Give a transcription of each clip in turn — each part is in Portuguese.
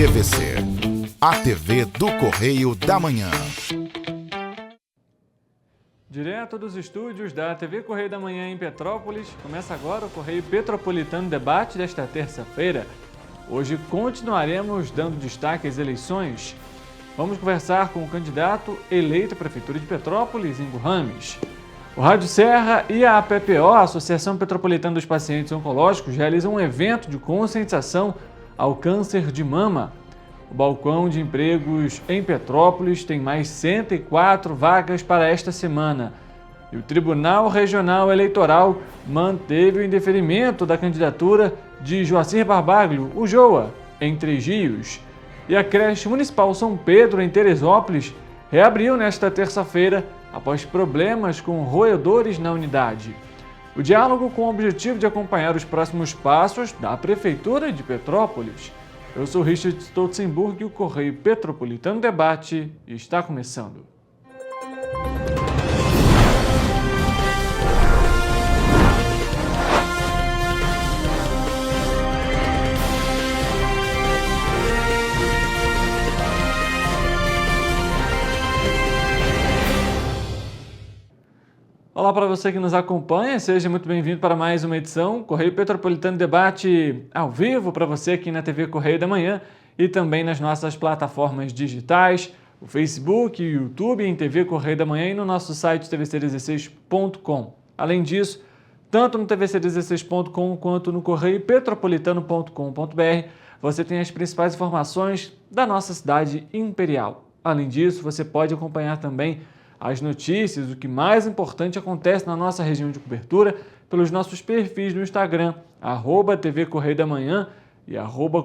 TVC, a TV do Correio da Manhã. Direto dos estúdios da TV Correio da Manhã em Petrópolis, começa agora o Correio Petropolitano Debate desta terça-feira. Hoje continuaremos dando destaque às eleições. Vamos conversar com o candidato eleito à Prefeitura de Petrópolis, Ingo Rames. O Rádio Serra e a APPO, a Associação Petropolitana dos Pacientes Oncológicos, realizam um evento de conscientização ao câncer de mama. O balcão de empregos em Petrópolis tem mais 104 vagas para esta semana. E o Tribunal Regional Eleitoral manteve o indeferimento da candidatura de Joacir Barbaglio, o JOA, em Três Rios. E a creche municipal São Pedro, em Teresópolis, reabriu nesta terça-feira após problemas com roedores na unidade. O diálogo com o objetivo de acompanhar os próximos passos da Prefeitura de Petrópolis. Eu sou Richard Stolzenburg e o Correio Petropolitano Debate está começando. Olá para você que nos acompanha, seja muito bem-vindo para mais uma edição Correio Petropolitano Debate ao vivo para você aqui na TV Correio da Manhã e também nas nossas plataformas digitais, o Facebook, o YouTube, em TV Correio da Manhã e no nosso site tvc16.com. Além disso, tanto no tvc16.com quanto no correio petropolitano.com.br você tem as principais informações da nossa cidade imperial. Além disso, você pode acompanhar também as notícias, o que mais importante acontece na nossa região de cobertura, pelos nossos perfis no Instagram, @TV Correio da Manhã e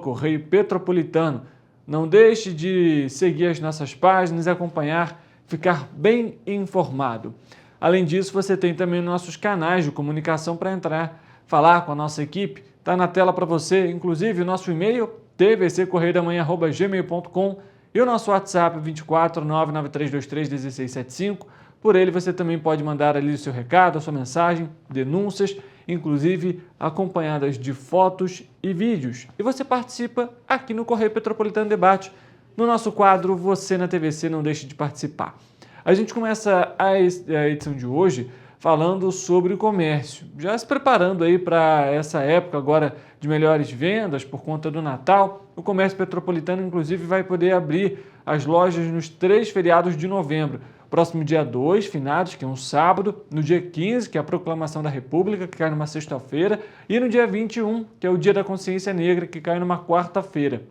@Correio Petropolitano. Não deixe de seguir as nossas páginas e acompanhar, ficar bem informado. Além disso, você tem também nossos canais de comunicação para entrar, falar com a nossa equipe. Está na tela para você, inclusive o nosso e-mail, tvccorreiodamanhã@gmail.com, e o nosso WhatsApp 24 99323 1675. Por ele você também pode mandar ali o seu recado, a sua mensagem, denúncias, inclusive acompanhadas de fotos e vídeos. E você participa aqui no Correio Petropolitano Debate. No nosso quadro Você na TVC, não deixe de participar. A gente começa a edição de hoje falando sobre o comércio, já se preparando aí para essa época agora de melhores vendas por conta do Natal. O comércio petropolitano, inclusive, vai poder abrir as lojas nos 3 feriados de novembro. Próximo dia 2, finados, que é um sábado, no dia 15, que é a Proclamação da República, que cai numa sexta-feira, e no dia 21, que é o Dia da Consciência Negra, que cai numa quarta-feira.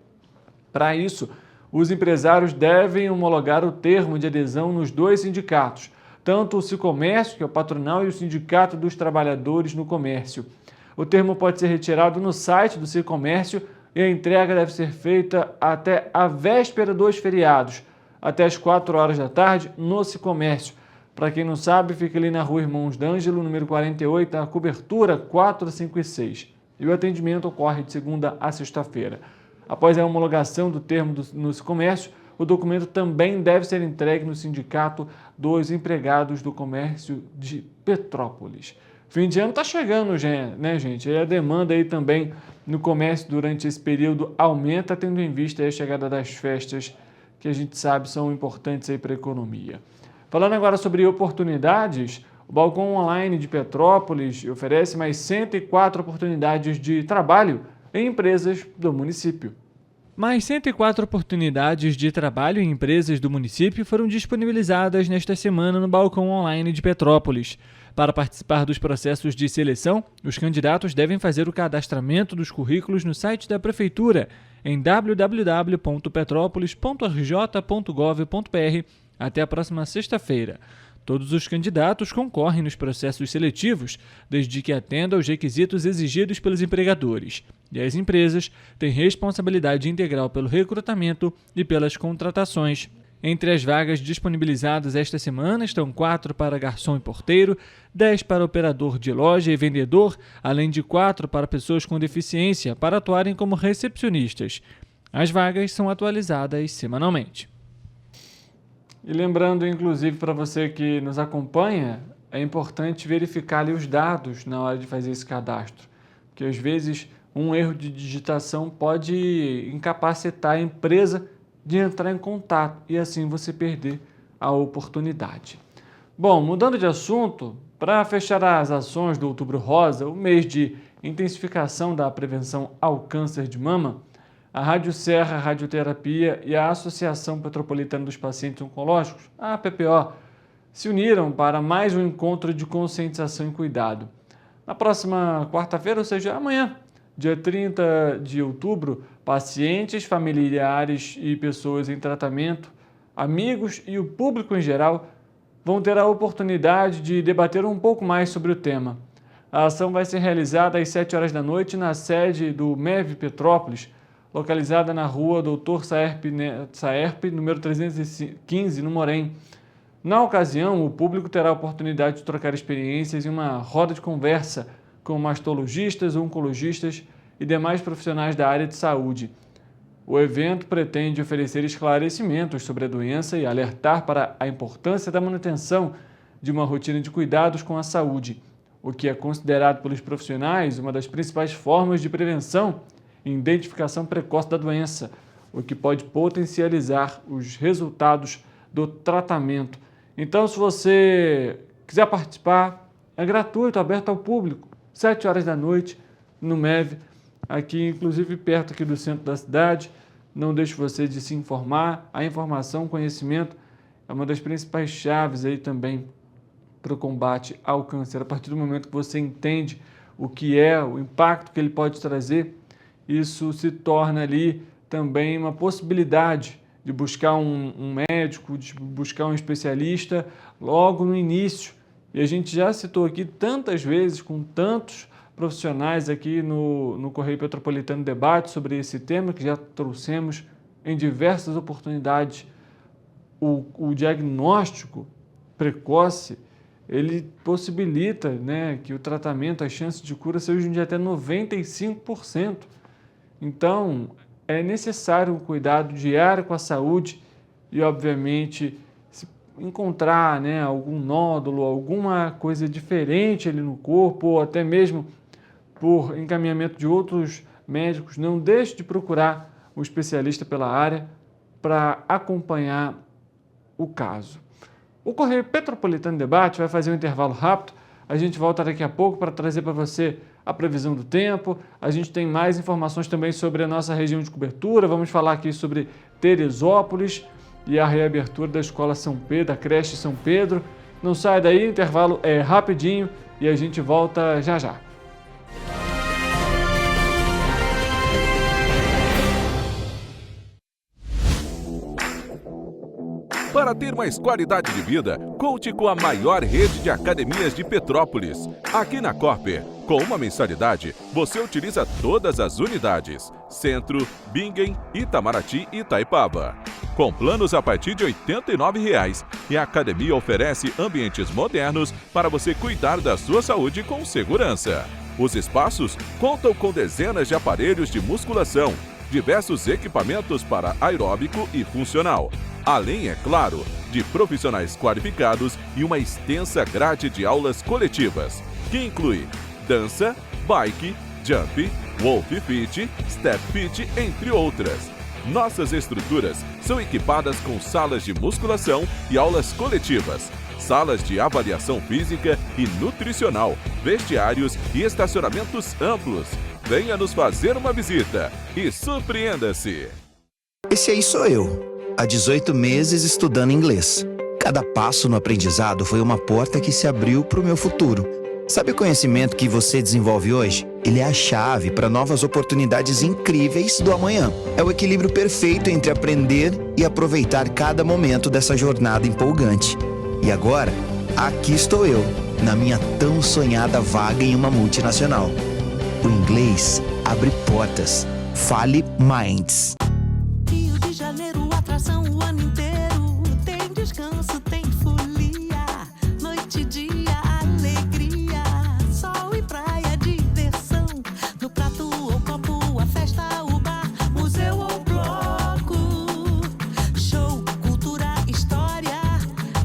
Para isso, os empresários devem homologar o termo de adesão nos 2 sindicatos, tanto o Sicomércio, que é o patronal, e o Sindicato dos Trabalhadores no Comércio. O termo pode ser retirado no site do Sicomércio e a entrega deve ser feita até a véspera dos feriados, até as 4 horas da tarde, no Sicomércio. Para quem não sabe, fica ali na Rua Irmãos d'Ângelo, número 48, a cobertura 4, 5 e 6. E o atendimento ocorre de segunda a sexta-feira. Após a homologação do termo no Sicomércio, o documento também deve ser entregue no Sindicato dos Empregados do Comércio de Petrópolis. Fim de ano está chegando, né, gente? E a demanda aí também no comércio durante esse período aumenta, tendo em vista a chegada das festas, que a gente sabe são importantes aí para a economia. Falando agora sobre oportunidades, o Balcão Online de Petrópolis oferece mais 104 oportunidades de trabalho em empresas do município. Mais 104 oportunidades de trabalho em empresas do município foram disponibilizadas nesta semana no Balcão Online de Petrópolis. Para participar dos processos de seleção, os candidatos devem fazer o cadastramento dos currículos no site da Prefeitura, em www.petropolis.rj.gov.br, até a próxima sexta-feira. Todos os candidatos concorrem nos processos seletivos, desde que atendam aos requisitos exigidos pelos empregadores. E as empresas têm responsabilidade integral pelo recrutamento e pelas contratações. Entre as vagas disponibilizadas esta semana estão 4 para garçom e porteiro, 10 para operador de loja e vendedor, além de 4 para pessoas com deficiência para atuarem como recepcionistas. As vagas são atualizadas semanalmente. E lembrando, inclusive, para você que nos acompanha, é importante verificar ali os dados na hora de fazer esse cadastro, porque às vezes um erro de digitação pode incapacitar a empresa de entrar em contato e assim você perder a oportunidade. Bom, mudando de assunto, para fechar as ações do Outubro Rosa, o mês de intensificação da prevenção ao câncer de mama, a Rádio Serra Radioterapia e a Associação Petropolitana dos Pacientes Oncológicos, a APPO, se uniram para mais um encontro de conscientização e cuidado. Na próxima quarta-feira, ou seja, amanhã, dia 30 de outubro, pacientes, familiares e pessoas em tratamento, amigos e o público em geral vão ter a oportunidade de debater um pouco mais sobre o tema. A ação vai ser realizada às 7 horas da noite na sede do MEV Petrópolis, localizada na rua Dr. Saerp, número 315, no Morém. Na ocasião, o público terá a oportunidade de trocar experiências em uma roda de conversa com mastologistas, oncologistas e demais profissionais da área de saúde. O evento pretende oferecer esclarecimentos sobre a doença e alertar para a importância da manutenção de uma rotina de cuidados com a saúde, o que é considerado pelos profissionais uma das principais formas de prevenção e identificação precoce da doença, o que pode potencializar os resultados do tratamento. Então, se você quiser participar, é gratuito, aberto ao público, 7 horas da noite, no MEV, aqui inclusive perto aqui do centro da cidade. Não deixe você de se informar. A informação, o conhecimento é uma das principais chaves aí também para o combate ao câncer. A partir do momento que você entende o que é, o impacto que ele pode trazer, isso se torna ali também uma possibilidade de buscar um médico, de buscar um especialista logo no início. E a gente já citou aqui tantas vezes, com tantos profissionais aqui no Correio Petropolitano Debate sobre esse tema, que já trouxemos em diversas oportunidades. O diagnóstico precoce, ele possibilita, né, que o tratamento, as chances de cura sejam de até 95%. Então, é necessário um cuidado diário com a saúde e, obviamente, se encontrar, né, algum nódulo, alguma coisa diferente ali no corpo, ou até mesmo por encaminhamento de outros médicos, não deixe de procurar um especialista pela área para acompanhar o caso. O Correio Petropolitano Debate vai fazer um intervalo rápido. A gente volta daqui a pouco para trazer para você a previsão do tempo. A gente tem mais informações também sobre a nossa região de cobertura. Vamos falar aqui sobre Teresópolis e a reabertura da Escola São Pedro, da creche São Pedro. Não sai daí, o intervalo é rapidinho e a gente volta já já. Para ter mais qualidade de vida, conte com a maior rede de academias de Petrópolis. Aqui na Corper, com uma mensalidade, você utiliza todas as unidades: Centro, Bingen, Itamaraty e Itaipava. Com planos a partir de R$ 89,00, e a academia oferece ambientes modernos para você cuidar da sua saúde com segurança. Os espaços contam com dezenas de aparelhos de musculação, diversos equipamentos para aeróbico e funcional, além, é claro, de profissionais qualificados e uma extensa grade de aulas coletivas, que inclui dança, bike, jump, wolf fit, step fit, entre outras. Nossas estruturas são equipadas com salas de musculação e aulas coletivas, salas de avaliação física e nutricional, vestiários e estacionamentos amplos. Venha nos fazer uma visita e surpreenda-se! Esse aí sou eu, há 18 meses estudando inglês. Cada passo no aprendizado foi uma porta que se abriu para o meu futuro. Sabe o conhecimento que você desenvolve hoje? Ele é a chave para novas oportunidades incríveis do amanhã. É o equilíbrio perfeito entre aprender e aproveitar cada momento dessa jornada empolgante. E agora, aqui estou eu, na minha tão sonhada vaga em uma multinacional. O inglês abre portas. Fale Minds. Rio de Janeiro, atração o ano inteiro. Tem descanso, tem folia. Noite e dia, alegria. Sol e praia, diversão. No prato ou copo, a festa, o bar, museu ou bloco. Show, cultura, história.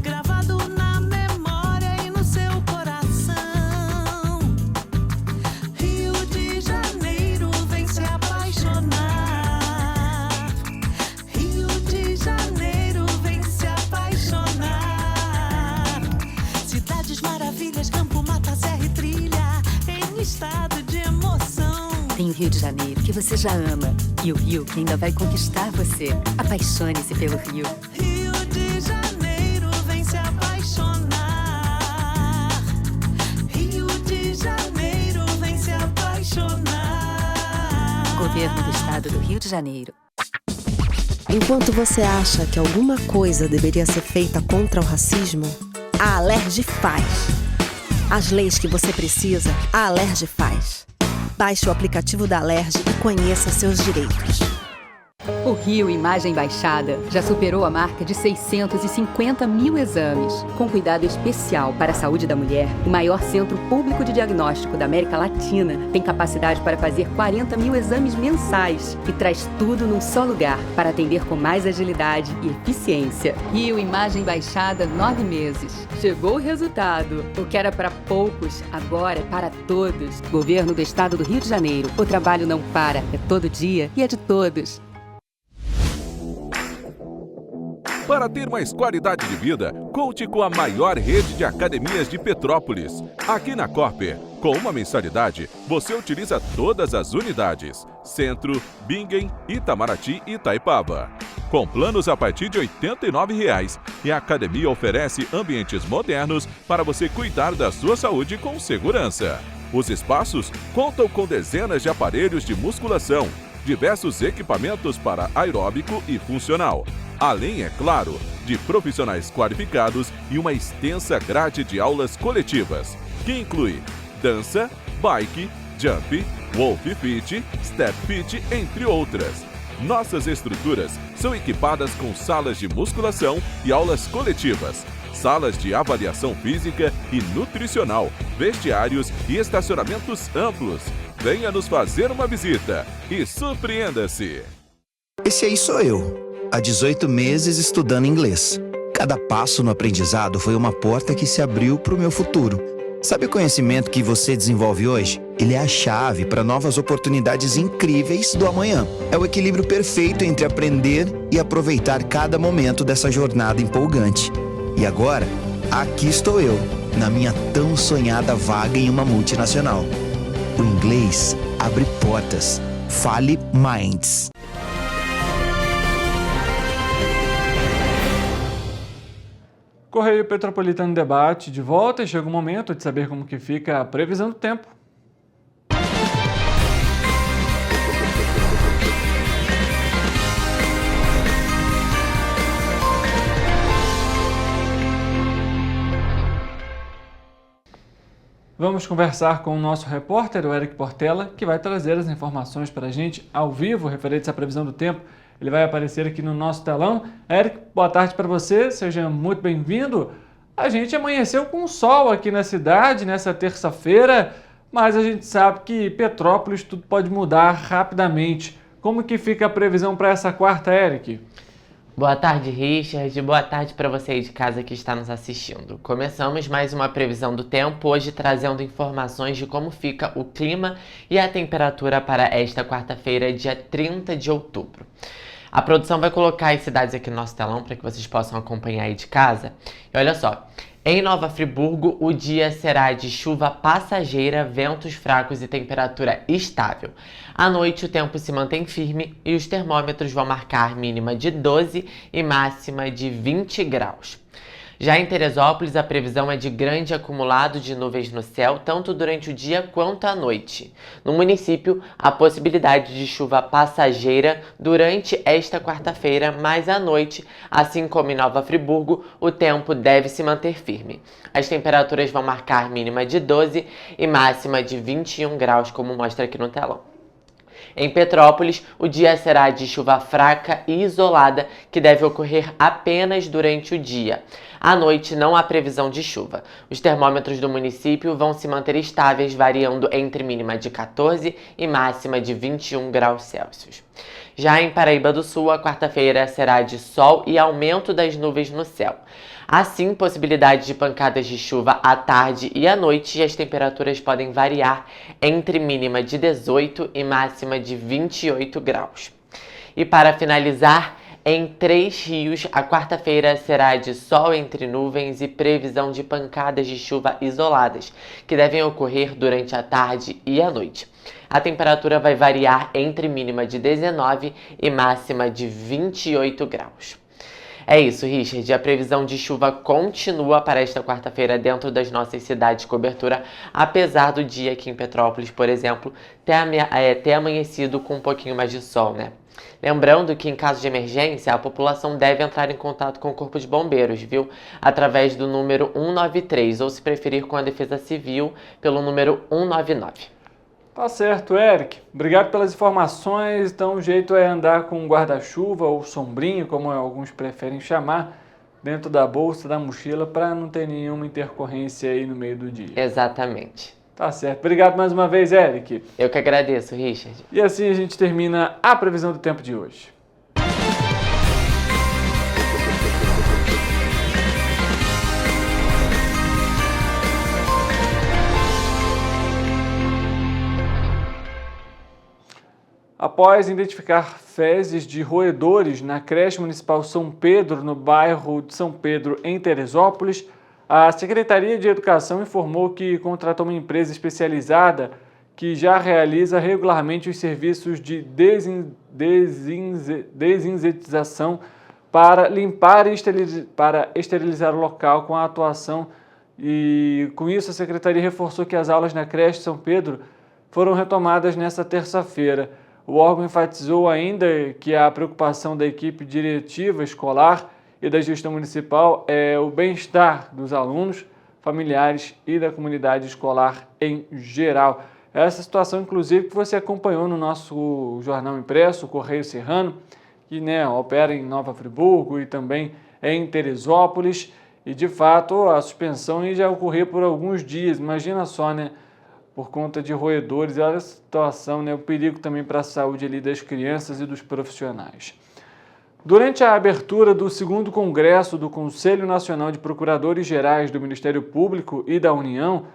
Gravado na memória e no seu coração. Rio de Janeiro, Tem o Rio de Janeiro, que você já ama, e o Rio, que ainda vai conquistar você. Apaixone-se pelo Rio. Rio de Janeiro, vem se apaixonar. Rio de Janeiro, vem se apaixonar. Governo do Estado do Rio de Janeiro. Enquanto você acha que alguma coisa deveria ser feita contra o racismo, a Alerj faz. As leis que você precisa, a Alerj faz. Baixe o aplicativo da Alerj e conheça seus direitos. O Rio Imagem Baixada já superou a marca de 650 mil exames. Com cuidado especial para a saúde da mulher, o maior centro público de diagnóstico da América Latina tem capacidade para fazer 40 mil exames mensais e traz tudo num só lugar para atender com mais agilidade e eficiência. Rio Imagem Baixada, 9 meses. Chegou o resultado. O que era para poucos, agora é para todos. Governo do Estado do Rio de Janeiro. O trabalho não para, é todo dia e é de todos. Para ter mais qualidade de vida, conte com a maior rede de academias de Petrópolis. Aqui na Corper, com uma mensalidade, você utiliza todas as unidades: Centro, Bingen, Itamaraty e Itaipava. Com planos a partir de R$ 89,00, e a academia oferece ambientes modernos para você cuidar da sua saúde com segurança. Os espaços contam com dezenas de aparelhos de musculação, diversos equipamentos para aeróbico e funcional, além, é claro, de profissionais qualificados e uma extensa grade de aulas coletivas, que inclui dança, bike, jump, wolf fit, step fit, entre outras. Nossas estruturas são equipadas com salas de musculação e aulas coletivas, salas de avaliação física e nutricional, vestiários e estacionamentos amplos. Venha nos fazer uma visita e surpreenda-se! Esse aí sou eu, há 18 meses estudando inglês. Cada passo no aprendizado foi uma porta que se abriu para o meu futuro. Sabe o conhecimento que você desenvolve hoje? Ele é a chave para novas oportunidades incríveis do amanhã. É o equilíbrio perfeito entre aprender e aproveitar cada momento dessa jornada empolgante. E agora, aqui estou eu, na minha tão sonhada vaga em uma multinacional. O inglês abre portas. Fale Minds. Correio Petropolitano Debate de volta e chega o momento de saber como que fica a previsão do tempo. Vamos conversar com o nosso repórter, o Eric Portela, que vai trazer as informações para a gente ao vivo, referentes à previsão do tempo. Ele vai aparecer aqui no nosso telão. Eric, boa tarde para você, seja muito bem-vindo. A gente amanheceu com sol aqui na cidade nessa terça-feira, mas a gente sabe que Petrópolis tudo pode mudar rapidamente. Como que fica a previsão para essa quarta, Eric? Boa tarde, Richard. Boa tarde para você aí de casa que está nos assistindo. Começamos mais uma previsão do tempo, hoje trazendo informações de como fica o clima e a temperatura para esta quarta-feira, dia 30 de outubro. A produção vai colocar as cidades aqui no nosso telão para que vocês possam acompanhar aí de casa. E olha só, em Nova Friburgo, o dia será de chuva passageira, ventos fracos e temperatura estável. À noite, o tempo se mantém firme e os termômetros vão marcar mínima de 12 e máxima de 20 graus. Já em Teresópolis, a previsão é de grande acumulado de nuvens no céu, tanto durante o dia quanto à noite. No município, há possibilidade de chuva passageira durante esta quarta-feira, mas à noite, assim como em Nova Friburgo, o tempo deve se manter firme. As temperaturas vão marcar mínima de 12 e máxima de 21 graus, como mostra aqui no telão. Em Petrópolis, o dia será de chuva fraca e isolada, que deve ocorrer apenas durante o dia. À noite, não há previsão de chuva. Os termômetros do município vão se manter estáveis, variando entre mínima de 14 e máxima de 21 graus Celsius. Já em Paraíba do Sul, a quarta-feira será de sol e aumento das nuvens no céu. Assim, possibilidade de pancadas de chuva à tarde e à noite, e as temperaturas podem variar entre mínima de 18 e máxima de 28 graus. E para finalizar, Em Três Rios, a quarta-feira será de sol entre nuvens e previsão de pancadas de chuva isoladas, que devem ocorrer durante a tarde e a noite. A temperatura vai variar entre mínima de 19 e máxima de 28 graus. É isso, Richard. A previsão de chuva continua para esta quarta-feira dentro das nossas cidades de cobertura, apesar do dia aqui em Petrópolis, por exemplo, ter amanhecido com um pouquinho mais de sol, né? Lembrando que em caso de emergência, a população deve entrar em contato com o Corpo de Bombeiros, viu? Através do número 193, ou se preferir com a Defesa Civil, pelo número 199. Tá certo, Eric. Obrigado pelas informações. Então, o jeito é andar com um guarda-chuva ou sombrinho, como alguns preferem chamar, dentro da bolsa, da mochila, para não ter nenhuma intercorrência aí no meio do dia. Exatamente. Tá certo. Obrigado mais uma vez, Eric. Eu que agradeço, Richard. E assim a gente termina a previsão do tempo de hoje. Após identificar fezes de roedores na creche municipal São Pedro, no bairro de São Pedro, em Teresópolis, a Secretaria de Educação informou que contratou uma empresa especializada que já realiza regularmente os serviços de desinsetização para limpar e esterilizar o local com a atuação. E com isso a Secretaria reforçou que as aulas na creche São Pedro foram retomadas nesta terça-feira. O órgão enfatizou ainda que a preocupação da equipe diretiva escolar e da gestão municipal é o bem-estar dos alunos, familiares e da comunidade escolar em geral. Essa situação, inclusive, que você acompanhou no nosso jornal impresso, o Correio Serrano, que opera em Nova Friburgo e também em Teresópolis. E, de fato, a suspensão já ocorreu por alguns dias. Imagina só, por conta de roedores, olha a situação, o perigo também para a saúde ali das crianças e dos profissionais. Durante a abertura do 2º Congresso do Conselho Nacional de Procuradores Gerais do Ministério Público e da União,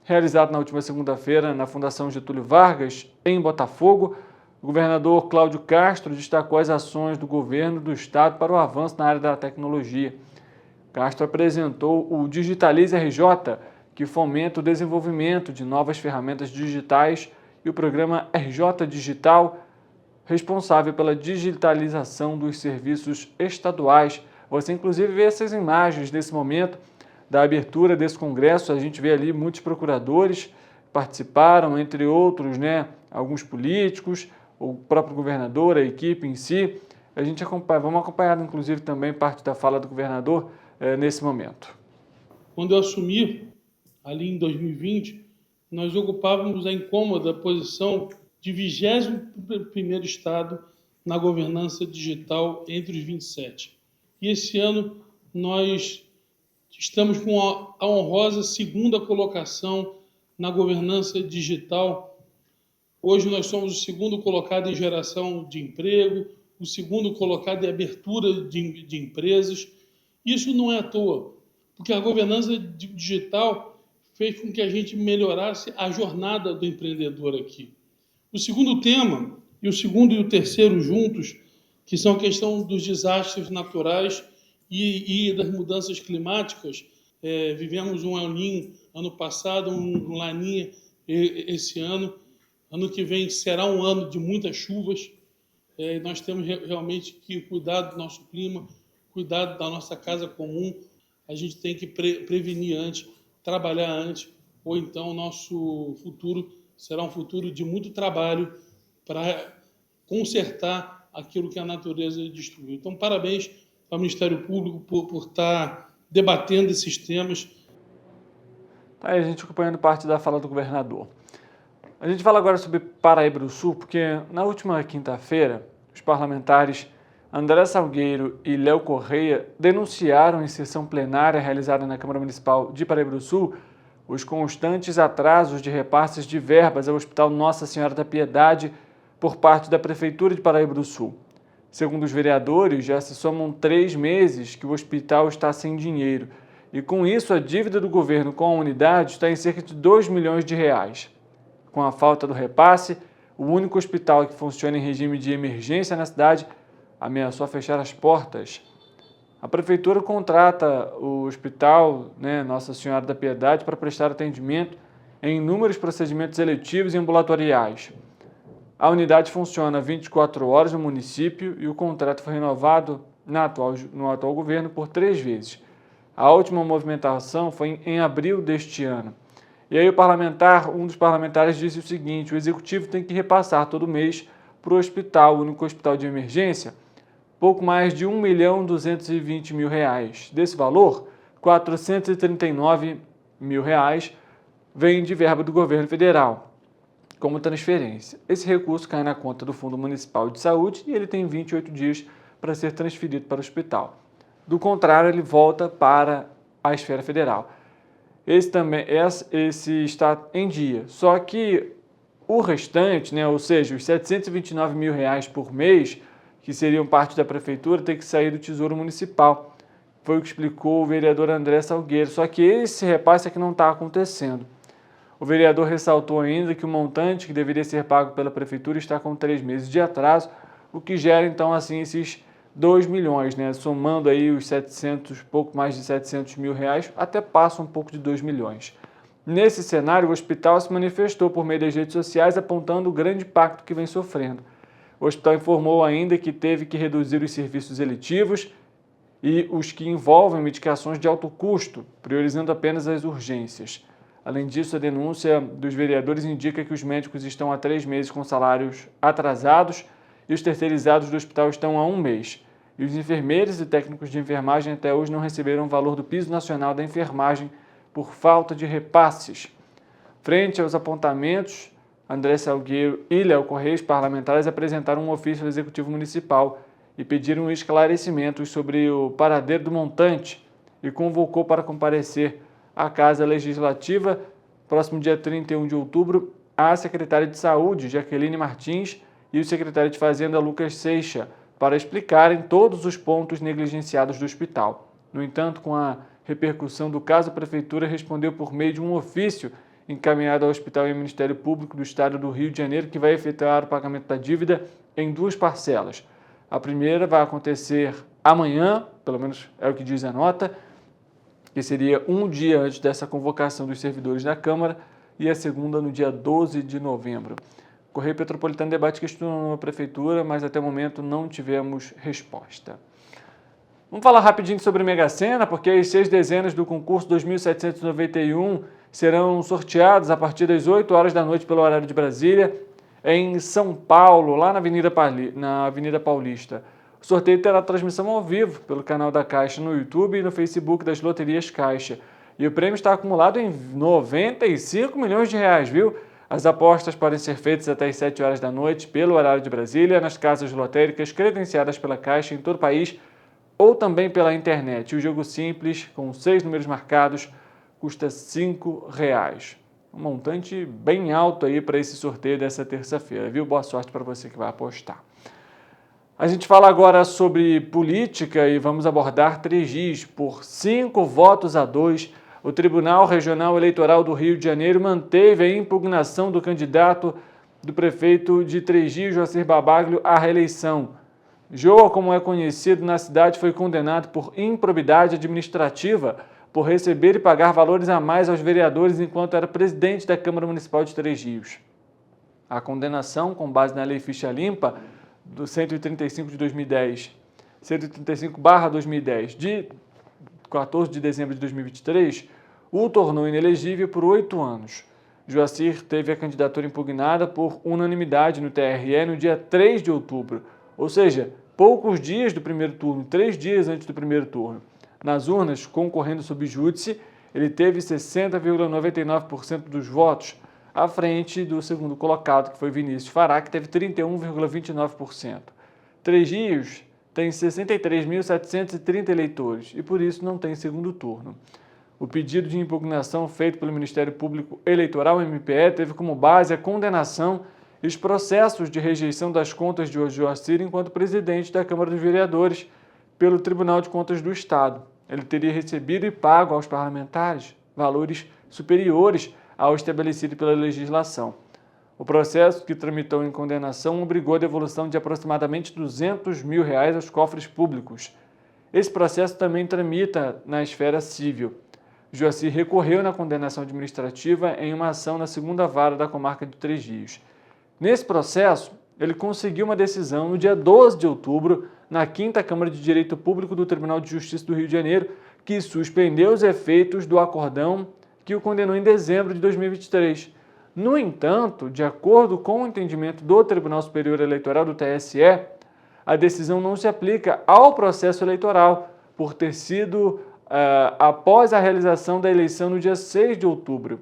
realizado na última segunda-feira na Fundação Getúlio Vargas, em Botafogo, o governador Cláudio Castro destacou as ações do governo do estado para o avanço na área da tecnologia. Castro apresentou o Digitalize RJ, que fomenta o desenvolvimento de novas ferramentas digitais, e o programa RJ Digital, responsável pela digitalização dos serviços estaduais. Você, inclusive, vê essas imagens nesse momento da abertura desse congresso. A gente vê ali muitos procuradores participaram, entre outros, alguns políticos, o próprio governador, a equipe em si. A gente vamos acompanhar, inclusive, também parte da fala do governador nesse momento. Quando eu assumi, ali em 2020, nós ocupávamos a incômoda posição de 21º estado na governança digital entre os 27. E esse ano nós estamos com a honrosa 2ª colocação na governança digital. Hoje nós somos o 2º colocado em geração de emprego, o 2º colocado em abertura de empresas. Isso não é à toa, porque a governança digital fez com que a gente melhorasse a jornada do empreendedor aqui. O segundo tema, e o segundo e o terceiro juntos, que são a questão dos desastres naturais e das mudanças climáticas. Vivemos um El Niño ano passado, um Laninha esse ano. Ano que vem será um ano de muitas chuvas. Nós temos realmente que cuidar do nosso clima, cuidar da nossa casa comum. A gente tem que prevenir antes, trabalhar antes, ou então o nosso futuro será um futuro de muito trabalho para consertar aquilo que a natureza destruiu. Então, parabéns ao Ministério Público por estar debatendo esses temas. Tá aí a gente acompanhando parte da fala do governador. A gente fala agora sobre Paraíba do Sul, porque na última quinta-feira, os parlamentares André Salgueiro e Léo Correia denunciaram em sessão plenária realizada na Câmara Municipal de Paraíba do Sul os constantes atrasos de repasses de verbas ao Hospital Nossa Senhora da Piedade por parte da Prefeitura de Paraíba do Sul. Segundo os vereadores, já se somam 3 meses que o hospital está sem dinheiro e, com isso, a dívida do governo com a unidade está em cerca de R$2 milhões. Com a falta do repasse, o único hospital que funciona em regime de emergência na cidade ameaçou fechar as portas. A Prefeitura contrata o Hospital Nossa Senhora da Piedade para prestar atendimento em inúmeros procedimentos eletivos e ambulatoriais. A unidade funciona 24 horas no município e o contrato foi renovado no atual governo por 3 vezes. A última movimentação foi em abril deste ano. E aí um dos parlamentares disse o seguinte: o executivo tem que repassar todo mês para o hospital, o único hospital de emergência, pouco mais de R$1.220.000. Desse valor, R$439.000 vem de verba do governo federal, como transferência. Esse recurso cai na conta do Fundo Municipal de Saúde e ele tem 28 dias para ser transferido para o hospital. Do contrário, ele volta para a esfera federal. Esse está em dia. Só que o restante, ou seja, os R$729.000 por mês, que seriam parte da prefeitura, tem que sair do Tesouro Municipal. Foi o que explicou o vereador André Salgueiro. Só que esse repasse é que não está acontecendo. O vereador ressaltou ainda que o montante que deveria ser pago pela prefeitura está com 3 meses de atraso, o que gera então assim esses 2 milhões, somando aí os pouco mais de R$700.000, até passa um pouco de 2 milhões. Nesse cenário, o hospital se manifestou por meio das redes sociais apontando o grande impacto que vem sofrendo. O hospital informou ainda que teve que reduzir os serviços eletivos e os que envolvem medicações de alto custo, priorizando apenas as urgências. Além disso, a denúncia dos vereadores indica que os médicos estão há 3 meses com salários atrasados e os terceirizados do hospital estão há 1 mês. E os enfermeiros e técnicos de enfermagem até hoje não receberam o valor do piso nacional da enfermagem por falta de repasses. Frente aos apontamentos, André Salgueiro e Léo Correia, os parlamentares, apresentaram um ofício ao Executivo Municipal e pediram esclarecimentos sobre o paradeiro do montante e convocou para comparecer à Casa Legislativa, próximo dia 31 de outubro, a secretária de Saúde, Jaqueline Martins, e o secretário de Fazenda, Lucas Seixa, para explicarem todos os pontos negligenciados do hospital. No entanto, com a repercussão do caso, a Prefeitura respondeu por meio de um ofício encaminhado ao Hospital e ao Ministério Público do Estado do Rio de Janeiro, que vai efetuar o pagamento da dívida em 2 parcelas. A primeira vai acontecer amanhã, pelo menos é o que diz a nota, que seria 1 dia antes dessa convocação dos servidores da Câmara, e a segunda no dia 12 de novembro. O Correio Petropolitano debate questionou a Prefeitura, mas até o momento não tivemos resposta. Vamos falar rapidinho sobre Mega Sena, porque as 6 dezenas do concurso 2791 serão sorteadas a partir das 8 horas da noite pelo horário de Brasília, em São Paulo, lá na Avenida Paulista. O sorteio terá transmissão ao vivo pelo canal da Caixa no YouTube e no Facebook das Loterias Caixa. E o prêmio está acumulado em R$95 milhões, viu? As apostas podem ser feitas até às 7 horas da noite pelo horário de Brasília, nas casas lotéricas credenciadas pela Caixa em todo o país ou também pela internet. O jogo simples, com 6 números marcados, custa R$5. Um montante bem alto aí para esse sorteio dessa terça-feira, viu? Boa sorte para você que vai apostar. A gente fala agora sobre política e vamos abordar 3Gs. Por 5-2, o Tribunal Regional Eleitoral do Rio de Janeiro manteve a impugnação do candidato do prefeito de 3Gs, Joacir Babaglio, à reeleição. Joa, como é conhecido na cidade, foi condenado por improbidade administrativa por receber e pagar valores a mais aos vereadores enquanto era presidente da Câmara Municipal de 3Rios. A condenação, com base na Lei Ficha Limpa, do 135 de 2010, 135/2010, de 14 de dezembro de 2023, o tornou inelegível por 8 anos. Joacir teve a candidatura impugnada por unanimidade no TRE no dia 3 de outubro, ou seja, poucos dias do primeiro turno, 3 dias antes do primeiro turno. Nas urnas, concorrendo sob júdice, ele teve 60,99% dos votos, à frente do segundo colocado, que foi Vinícius Fará, que teve 31,29%. 3Rios tem 63.730 eleitores e, por isso, não tem segundo turno. O pedido de impugnação feito pelo Ministério Público Eleitoral, MPE, teve como base a condenação e os processos de rejeição das contas de Joacir enquanto presidente da Câmara dos Vereadores pelo Tribunal de Contas do Estado. Ele teria recebido e pago aos parlamentares valores superiores ao estabelecido pela legislação. O processo, que tramitou em condenação, obrigou a devolução de aproximadamente R$200 mil aos cofres públicos. Esse processo também tramita na esfera civil. Joacir recorreu na condenação administrativa em uma ação na segunda vara da comarca de Três Rios. Nesse processo, ele conseguiu uma decisão no dia 12 de outubro, na 5ª Câmara de Direito Público do Tribunal de Justiça do Rio de Janeiro, que suspendeu os efeitos do acordão que o condenou em dezembro de 2023. No entanto, de acordo com o entendimento do Tribunal Superior Eleitoral do TSE, a decisão não se aplica ao processo eleitoral, por ter sido após a realização da eleição no dia 6 de outubro.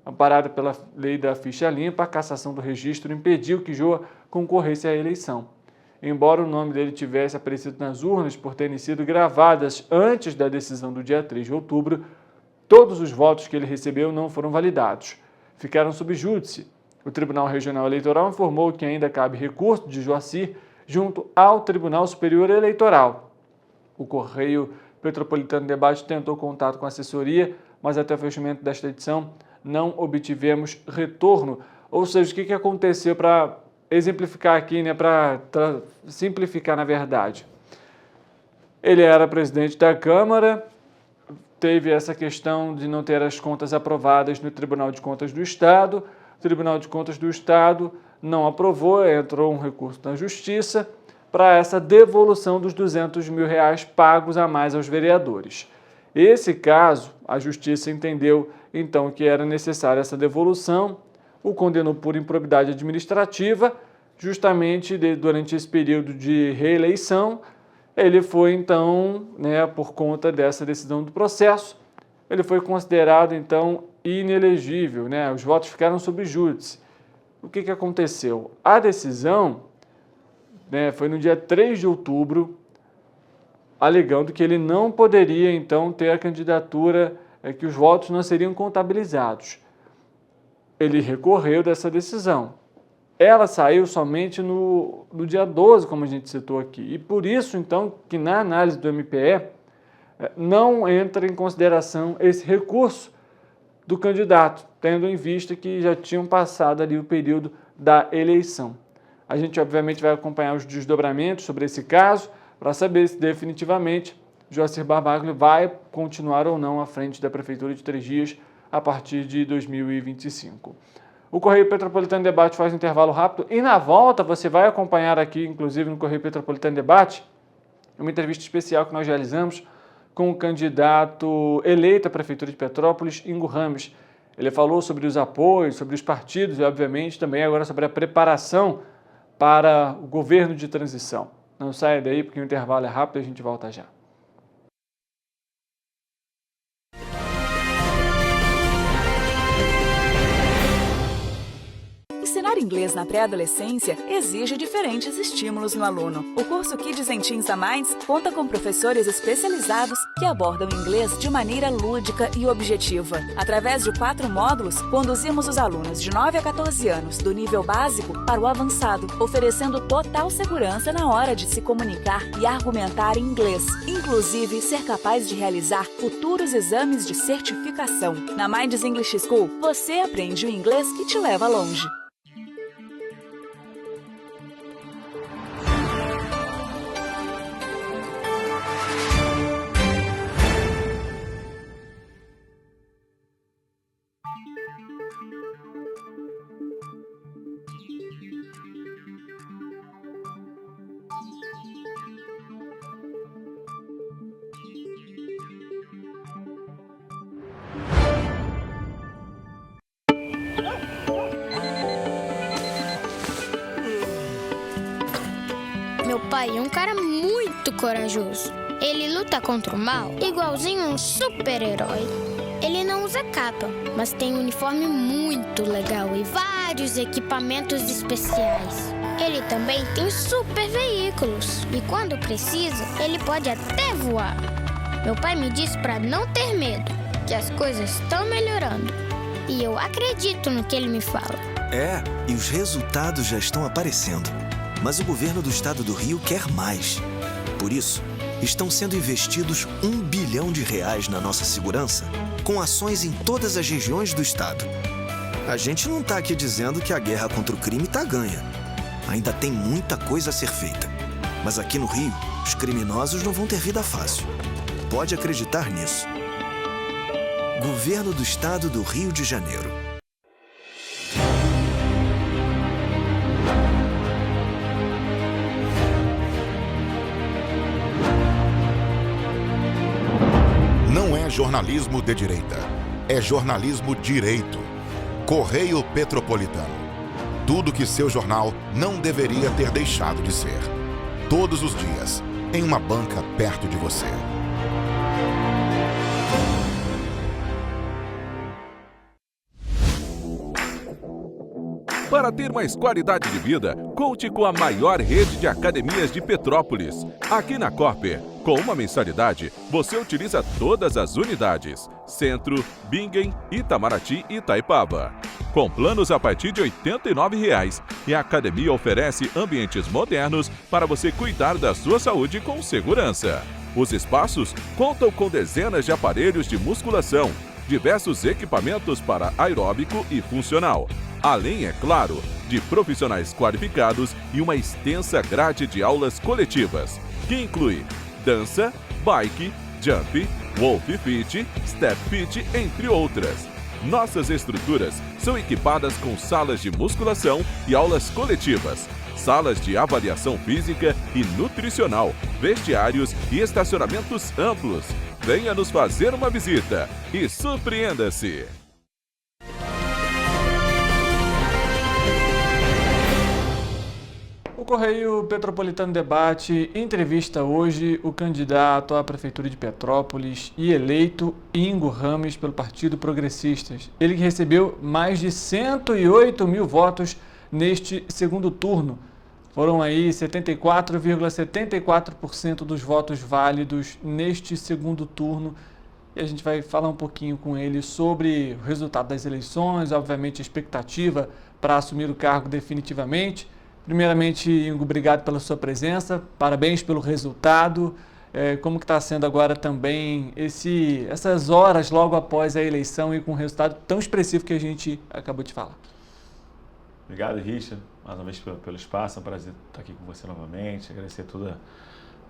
Amparada pela lei da ficha limpa, a cassação do registro impediu que Joa concorresse à eleição. Embora o nome dele tivesse aparecido nas urnas por terem sido gravadas antes da decisão do dia 3 de outubro, todos os votos que ele recebeu não foram validados. Ficaram sob júdice. O Tribunal Regional Eleitoral informou que ainda cabe recurso de Joacir junto ao Tribunal Superior Eleitoral. O Correio Petropolitano Debate tentou contato com a assessoria, mas até o fechamento desta edição não obtivemos retorno. Ou seja, o que aconteceu, para exemplificar aqui, para simplificar na verdade? Ele era presidente da Câmara, teve essa questão de não ter as contas aprovadas no Tribunal de Contas do Estado. O Tribunal de Contas do Estado não aprovou, entrou um recurso na Justiça para essa devolução dos R$200 mil pagos a mais aos vereadores. Esse caso, a Justiça entendeu então que era necessária essa devolução, o condenou por improbidade administrativa, justamente durante esse período de reeleição. Ele foi então, por conta dessa decisão do processo, ele foi considerado então inelegível, os votos ficaram sob júdice. O que aconteceu? A decisão foi no dia 3 de outubro, alegando que ele não poderia, então, ter a candidatura, que os votos não seriam contabilizados. Ele recorreu dessa decisão. Ela saiu somente no dia 12, como a gente citou aqui. E por isso, então, que na análise do MPE não entra em consideração esse recurso do candidato, tendo em vista que já tinham passado ali o período da eleição. A gente, obviamente, vai acompanhar os desdobramentos sobre esse caso para saber se definitivamente Joacir Barbaglio vai continuar ou não à frente da Prefeitura de Três Rios a partir de 2025. O Correio Petropolitano Debate faz um intervalo rápido e na volta você vai acompanhar aqui, inclusive no Correio Petropolitano Debate, uma entrevista especial que nós realizamos com o candidato eleito à Prefeitura de Petrópolis, Ingo Rames. Ele falou sobre os apoios, sobre os partidos e, obviamente, também agora sobre a preparação para o governo de transição. Não saia daí porque o intervalo é rápido e a gente volta já. Ensinar inglês na pré-adolescência exige diferentes estímulos no aluno. O curso Kids and Teens a Mais conta com professores especializados que abordam inglês de maneira lúdica e objetiva. Através de 4 módulos, conduzimos os alunos de 9 a 14 anos do nível básico para o avançado, oferecendo total segurança na hora de se comunicar e argumentar em inglês, inclusive ser capaz de realizar futuros exames de certificação. Na Minds English School, você aprende o inglês que te leva longe. Meu pai é um cara muito corajoso. Ele luta contra o mal igualzinho um super-herói. Ele não usa capa, mas tem um uniforme muito legal e vários equipamentos especiais. Ele também tem super veículos e quando precisa, ele pode até voar. Meu pai me disse para não ter medo, que as coisas estão melhorando. E eu acredito no que ele me fala. E os resultados já estão aparecendo. Mas o governo do estado do Rio quer mais. Por isso, estão sendo investidos R$1 bilhão na nossa segurança, com ações em todas as regiões do estado. A gente não tá aqui dizendo que a guerra contra o crime tá ganha. Ainda tem muita coisa a ser feita. Mas aqui no Rio, os criminosos não vão ter vida fácil. Pode acreditar nisso. Governo do Estado do Rio de Janeiro. Não é jornalismo de direita, é jornalismo direito. Correio Petropolitano. Tudo que seu jornal não deveria ter deixado de ser. Todos os dias, em uma banca perto de você. Para ter mais qualidade de vida, conte com a maior rede de academias de Petrópolis. Aqui na Cooper, com uma mensalidade, você utiliza todas as unidades: Centro, Bingen, Itamaraty e Itaipava. Com planos a partir de R$ 89,00, e a academia oferece ambientes modernos para você cuidar da sua saúde com segurança. Os espaços contam com dezenas de aparelhos de musculação, diversos equipamentos para aeróbico e funcional. Além, é claro, de profissionais qualificados e uma extensa grade de aulas coletivas, que inclui dança, bike, jump, wolf fit, step fit, entre outras. Nossas estruturas são equipadas com salas de musculação e aulas coletivas, salas de avaliação física e nutricional, vestiários e estacionamentos amplos. Venha nos fazer uma visita e surpreenda-se! O Correio Petropolitano Debate entrevista hoje o candidato à Prefeitura de Petrópolis e eleito Ingo Rames pelo Partido Progressistas. Ele que recebeu mais de 108 mil votos neste segundo turno. Foram aí 74,74% dos votos válidos neste segundo turno. E a gente vai falar um pouquinho com ele sobre o resultado das eleições, obviamente a expectativa para assumir o cargo definitivamente. Primeiramente, Ingo, obrigado pela sua presença, parabéns pelo resultado. Como que está sendo agora também essas horas logo após a eleição e com um resultado tão expressivo que a gente acabou de falar? Obrigado, Richard, mais uma vez pelo espaço, é um prazer estar aqui com você novamente. Agradecer a toda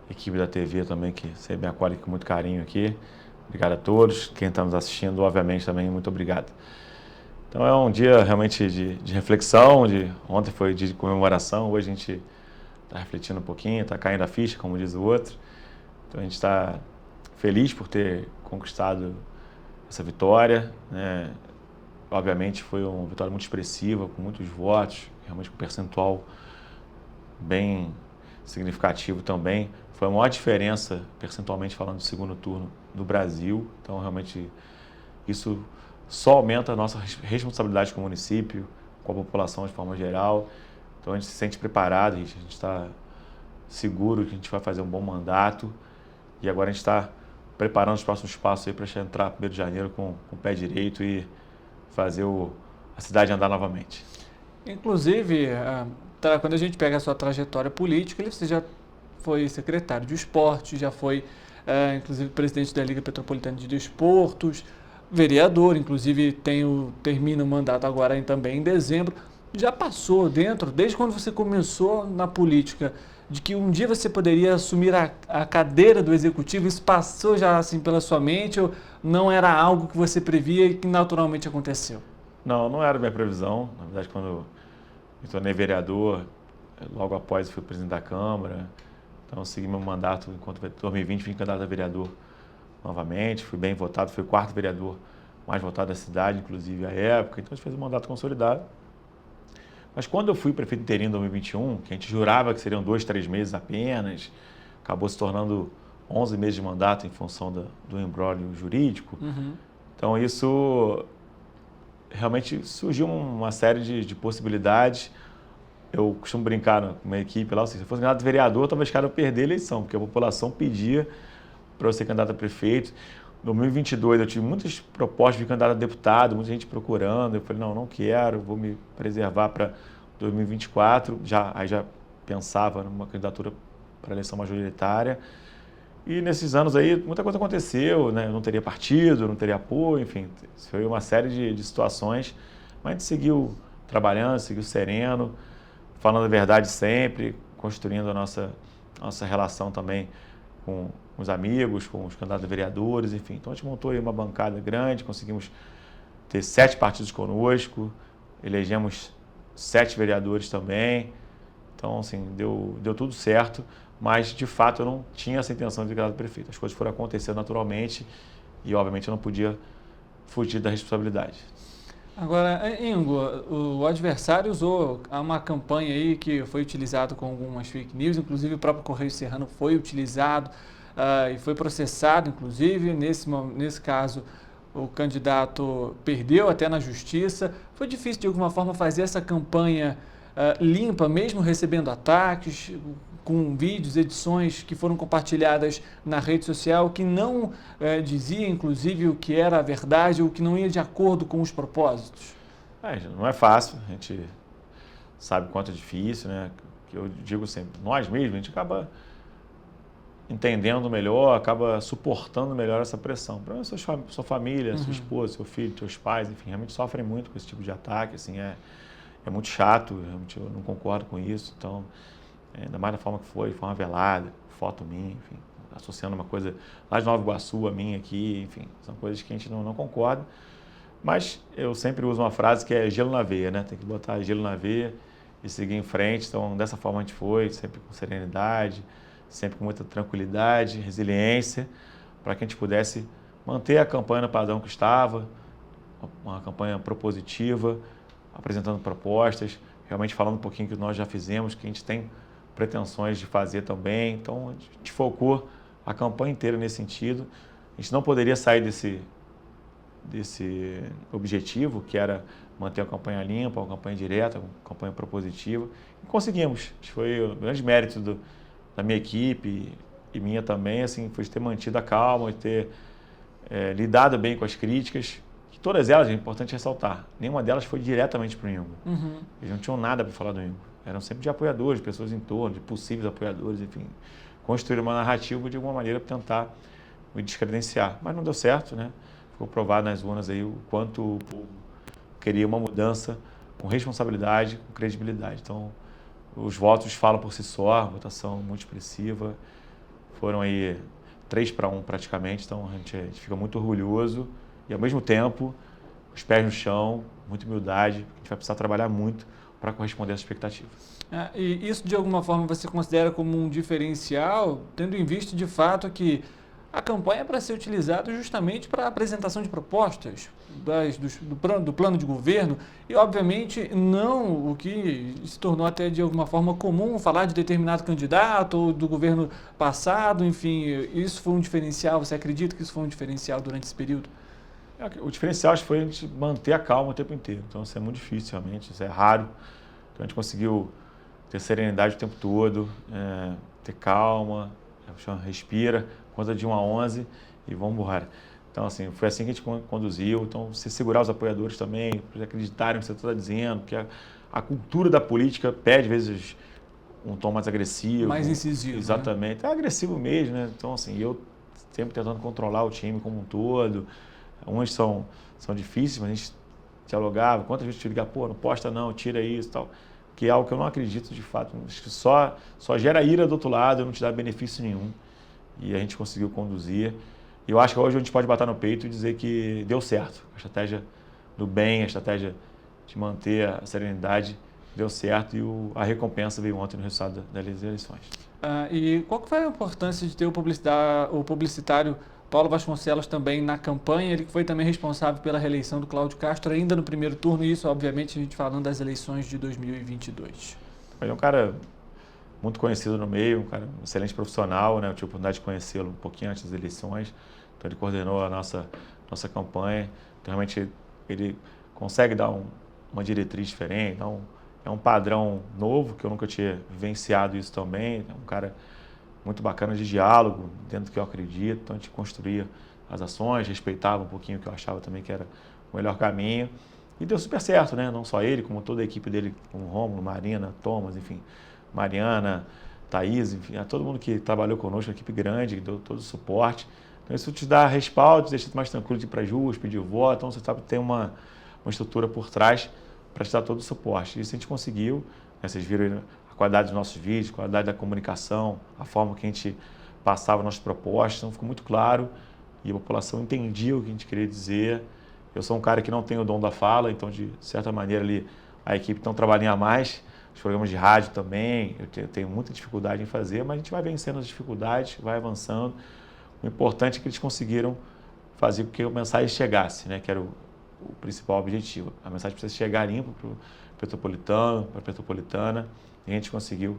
a equipe da TV também, que sempre me acolhe com muito carinho aqui. Obrigado a todos, quem está nos assistindo, obviamente também, muito obrigado. Então é um dia realmente de reflexão, ontem foi dia de comemoração, hoje a gente está refletindo um pouquinho, está caindo a ficha, como diz o outro. Então a gente está feliz por ter conquistado essa vitória, né? Obviamente foi uma vitória muito expressiva, com muitos votos, realmente com um percentual bem significativo também. Foi a maior diferença, percentualmente falando, do segundo turno do Brasil. Então realmente isso só aumenta a nossa responsabilidade com o município, com a população de forma geral. Então a gente se sente preparado, a gente está seguro que a gente vai fazer um bom mandato. E agora a gente está preparando os próximos passos aí para entrar 1º de janeiro com o pé direito e fazer a cidade andar novamente. Inclusive, quando a gente pega a sua trajetória política, você já foi secretário de esporte, já foi inclusive presidente da Liga Petropolitana de Desportos, vereador, inclusive termina o mandato agora também em dezembro. Já passou desde quando você começou na política, de que um dia você poderia assumir a cadeira do executivo? Isso passou já assim pela sua mente ou não era algo que você previa e que naturalmente aconteceu? Não era minha previsão. Na verdade, quando eu me tornei vereador, logo após fui presidente da Câmara, então eu segui meu mandato enquanto em 2020 fui candidato a vereador novamente, fui bem votado, fui o 4º vereador mais votado da cidade, inclusive à época, então a gente fez um mandato consolidado. Mas quando eu fui prefeito interino em 2021, que a gente jurava que seriam 2, 3 meses apenas, acabou se tornando 11 meses de mandato em função do imbróglio jurídico. Uhum. Então isso realmente surgiu uma série de possibilidades. Eu costumo brincar com a minha equipe lá, se eu fosse candidato a vereador, talvez cara eu perder a eleição, porque a população pedia para eu ser candidato a prefeito. Em 2022 eu tive muitas propostas de candidato a deputado, muita gente procurando. Eu falei, não quero, vou me preservar para 2024. Aí já pensava numa candidatura para a eleição majoritária. E nesses anos aí muita coisa aconteceu, né? Eu não teria partido, não teria apoio, enfim, foi uma série de situações. Mas a gente seguiu trabalhando, seguiu sereno, falando a verdade sempre, construindo a nossa relação também com os amigos, com os candidatos a vereadores, enfim. Então a gente montou aí uma bancada grande, conseguimos ter 7 partidos conosco, elegemos 7 vereadores também. Então, assim, deu tudo certo, mas de fato eu não tinha essa intenção de ser candidato a prefeito. As coisas foram acontecendo naturalmente e, obviamente, eu não podia fugir da responsabilidade. Agora, Ingo, o adversário usou uma campanha aí que foi utilizado com algumas fake news, inclusive o próprio Correio Serrano foi utilizado e foi processado, inclusive. Nesse caso, o candidato perdeu até na justiça. Foi difícil, de alguma forma, fazer essa campanha limpa, mesmo recebendo ataques, com vídeos, edições que foram compartilhadas na rede social, que não dizia, inclusive, o que era a verdade, ou que não ia de acordo com os propósitos? Não é fácil, a gente sabe quanto é difícil, né? Que eu digo sempre, nós mesmos, a gente acaba entendendo melhor, acaba suportando melhor essa pressão. Para sua família, sua esposa, seu filho, seus pais, enfim, realmente sofrem muito com esse tipo de ataque, assim, é muito chato, realmente eu não concordo com isso, então, ainda mais da forma que foi uma velada, foto minha, enfim, associando uma coisa lá de Nova Iguaçu, a minha aqui, enfim, são coisas que a gente não concorda, mas eu sempre uso uma frase que é gelo na veia, né? Tem que botar gelo na veia e seguir em frente, então dessa forma a gente foi, sempre com serenidade, sempre com muita tranquilidade, resiliência, para que a gente pudesse manter a campanha no padrão que estava, uma campanha propositiva, apresentando propostas, realmente falando um pouquinho que nós já fizemos, que a gente tem pretensões de fazer também. Então, a gente focou a campanha inteira nesse sentido. A gente não poderia sair desse objetivo, que era manter a campanha limpa, uma campanha direta, uma campanha propositiva. E conseguimos. Acho que foi o grande mérito da minha equipe e minha também, assim, foi de ter mantido a calma, de ter lidado bem com as críticas. Todas elas, é importante ressaltar, nenhuma delas foi diretamente para o Ingo. Eles não tinham nada para falar do Ingo. Eram sempre de apoiadores, de pessoas em torno, de possíveis apoiadores, enfim. Construíram uma narrativa de alguma maneira para tentar me descredenciar. Mas não deu certo, né? Ficou provado nas urnas aí o quanto o povo queria uma mudança com responsabilidade, com credibilidade. Então, os votos falam por si só, votação muito expressiva. Foram aí 3-1 praticamente, então a gente fica muito orgulhoso. E, ao mesmo tempo, os pés no chão, muita humildade, a gente vai precisar trabalhar muito para corresponder às expectativas. E isso, de alguma forma, você considera como um diferencial, tendo em vista, de fato, que a campanha é para ser utilizada justamente para a apresentação de propostas do plano de governo e, obviamente, não o que se tornou até, de alguma forma, comum falar de determinado candidato ou do governo passado, enfim, isso foi um diferencial? Você acredita que isso foi um diferencial durante esse período? O diferencial acho que foi a gente manter a calma o tempo inteiro. Então isso é muito difícil realmente, isso é raro. Então a gente conseguiu ter serenidade o tempo todo, ter calma, respira, conta de 1 a 11 e vamos embora. Então assim, foi assim que a gente conduziu. Então você segurar os apoiadores também, para eles acreditarem no que você está dizendo, porque a cultura da política pede, às vezes, um tom mais agressivo. Mais incisivo. Exatamente. Né? É agressivo mesmo, né? Então assim, eu sempre tentando controlar o time como um todo. Uns são difíceis, mas a gente dialogava. Quantas vezes te ligar, não posta não, tira isso e tal. Que é algo que eu não acredito de fato. Acho que só gera ira do outro lado e não te dá benefício nenhum. E a gente conseguiu conduzir. E eu acho que hoje a gente pode bater no peito e dizer que deu certo. A estratégia do bem, a estratégia de manter a serenidade deu certo e a recompensa veio ontem no resultado das eleições. E qual que foi a importância de ter o publicitário Paulo Vasconcelos também na campanha? Ele foi também responsável pela reeleição do Cláudio Castro ainda no primeiro turno, e isso, obviamente, a gente falando das eleições de 2022. Ele é um cara muito conhecido no meio, um cara um excelente profissional, né? Eu tive a oportunidade de conhecê-lo um pouquinho antes das eleições, então ele coordenou a nossa campanha, então realmente ele consegue dar uma diretriz diferente, então é um padrão novo, que eu nunca tinha vivenciado isso também, é um cara muito bacana de diálogo, dentro do que eu acredito. Então a gente construía as ações, respeitava um pouquinho o que eu achava também que era o melhor caminho. E deu super certo, né? Não só ele, como toda a equipe dele, como Rômulo, Marina, Thomas, enfim, Mariana, Thaís, enfim, todo mundo que trabalhou conosco, uma equipe grande, que deu todo o suporte. Então isso te dá respaldo, te deixa mais tranquilo de ir para as ruas, pedir voto. Então você sabe ter uma uma estrutura por trás para te dar todo o suporte. Isso a gente conseguiu, né? Vocês viram a qualidade dos nossos vídeos, a qualidade da comunicação, a forma que a gente passava nossas propostas, então ficou muito claro e a população entendia o que a gente queria dizer. Eu sou um cara que não tem o dom da fala, então de certa maneira ali a equipe não trabalha a mais, os programas de rádio também, eu tenho muita dificuldade em fazer, mas a gente vai vencendo as dificuldades, vai avançando. O importante é que eles conseguiram fazer com que a mensagem chegasse, né, que era o principal objetivo. A mensagem precisa chegar limpa para o petropolitano, para a petropolitana, e a gente conseguiu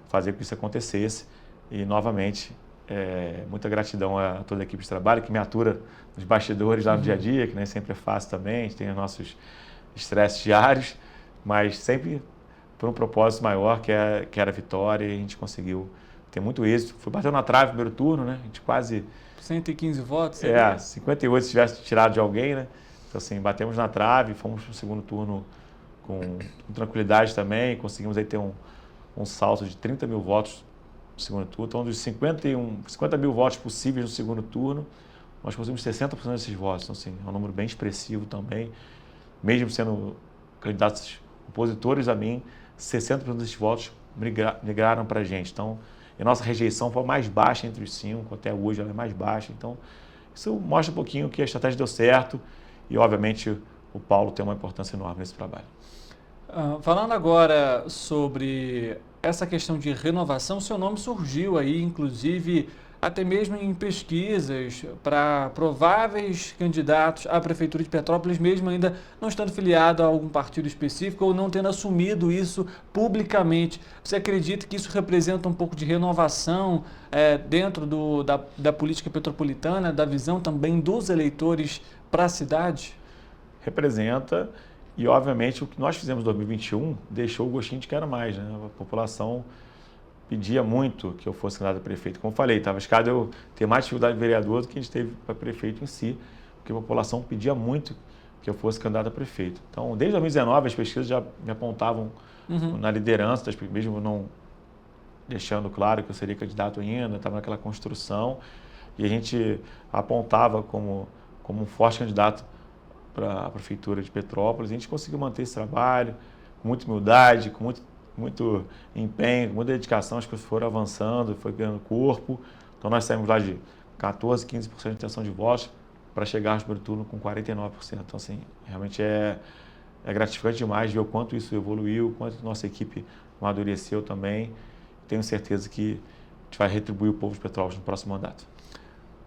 fazer com que isso acontecesse. E, novamente, muita gratidão a toda a equipe de trabalho, que me atura nos bastidores lá no dia a dia, que nem sempre é fácil também, a gente tem os nossos estresses diários, mas sempre por um propósito maior, que era a vitória, e a gente conseguiu ter muito êxito. Foi batendo na trave no primeiro turno, né? A gente quase... 115 votos? 58 se tivesse tirado de alguém, né? Então, assim, batemos na trave, fomos para o segundo turno com tranquilidade também, conseguimos aí ter um salto de 30 mil votos no segundo turno. Então, dos 50 mil votos possíveis no segundo turno, nós conseguimos 60% desses votos. Então, assim, é um número bem expressivo também. Mesmo sendo candidatos opositores a mim, 60% desses votos migraram para a gente. Então, a nossa rejeição foi a mais baixa entre os 5, até hoje ela é mais baixa. Então, isso mostra um pouquinho que a estratégia deu certo e, obviamente, o Paulo tem uma importância enorme nesse trabalho. Falando agora sobre essa questão de renovação, seu nome surgiu aí, inclusive, até mesmo em pesquisas para prováveis candidatos à Prefeitura de Petrópolis, mesmo ainda não estando filiado a algum partido específico ou não tendo assumido isso publicamente. Você acredita que isso representa um pouco de renovação dentro da política petropolitana, da visão também dos eleitores para a cidade? Representa, e obviamente o que nós fizemos em 2021 deixou o gostinho de quero mais, né? A população pedia muito que eu fosse candidato a prefeito. Como eu falei, estava escado eu ter mais dificuldade de vereador do que a gente teve para prefeito em si, porque a população pedia muito que eu fosse candidato a prefeito. Então, desde 2019, as pesquisas já me apontavam na liderança, mesmo não deixando claro que eu seria candidato ainda, estava naquela construção, e a gente apontava como um forte candidato para a Prefeitura de Petrópolis. A gente conseguiu manter esse trabalho com muita humildade, com muito empenho, com muita dedicação, as coisas foram avançando, foi ganhando corpo. Então nós saímos lá de 14%, 15% de intenção de votos para chegar no primeiro turno com 49%. Então, assim, realmente é gratificante demais ver o quanto isso evoluiu, o quanto nossa equipe amadureceu também. Tenho certeza que a gente vai retribuir o povo de Petrópolis no próximo mandato.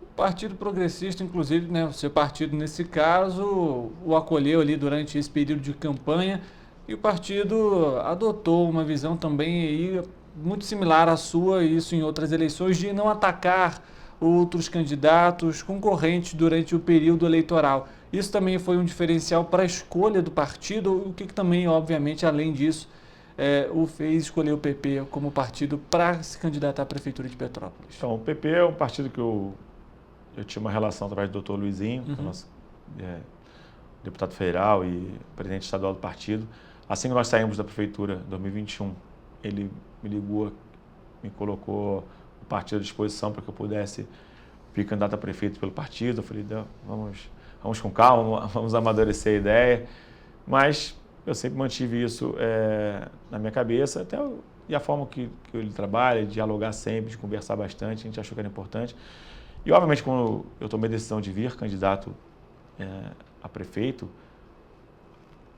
O Partido Progressista, inclusive, né, o seu partido nesse caso, o acolheu ali durante esse período de campanha. E o partido adotou uma visão também aí muito similar à sua, isso em outras eleições, de não atacar outros candidatos concorrentes durante o período eleitoral. Isso também foi um diferencial para a escolha do partido, o que também, obviamente, além disso, o fez escolher o PP como partido para se candidatar à Prefeitura de Petrópolis. Então, o PP é um partido que eu tinha uma relação através do Dr. Luizinho, que é o nosso deputado federal e presidente estadual do partido. Assim que nós saímos da prefeitura em 2021, ele me ligou, me colocou o partido à disposição para que eu pudesse vir candidato a prefeito pelo partido. Eu falei, vamos com calma, vamos amadurecer a ideia. Mas eu sempre mantive isso na minha cabeça, e a forma que ele trabalha, de dialogar sempre, de conversar bastante, a gente achou que era importante. E, obviamente, quando eu tomei a decisão de vir candidato a prefeito,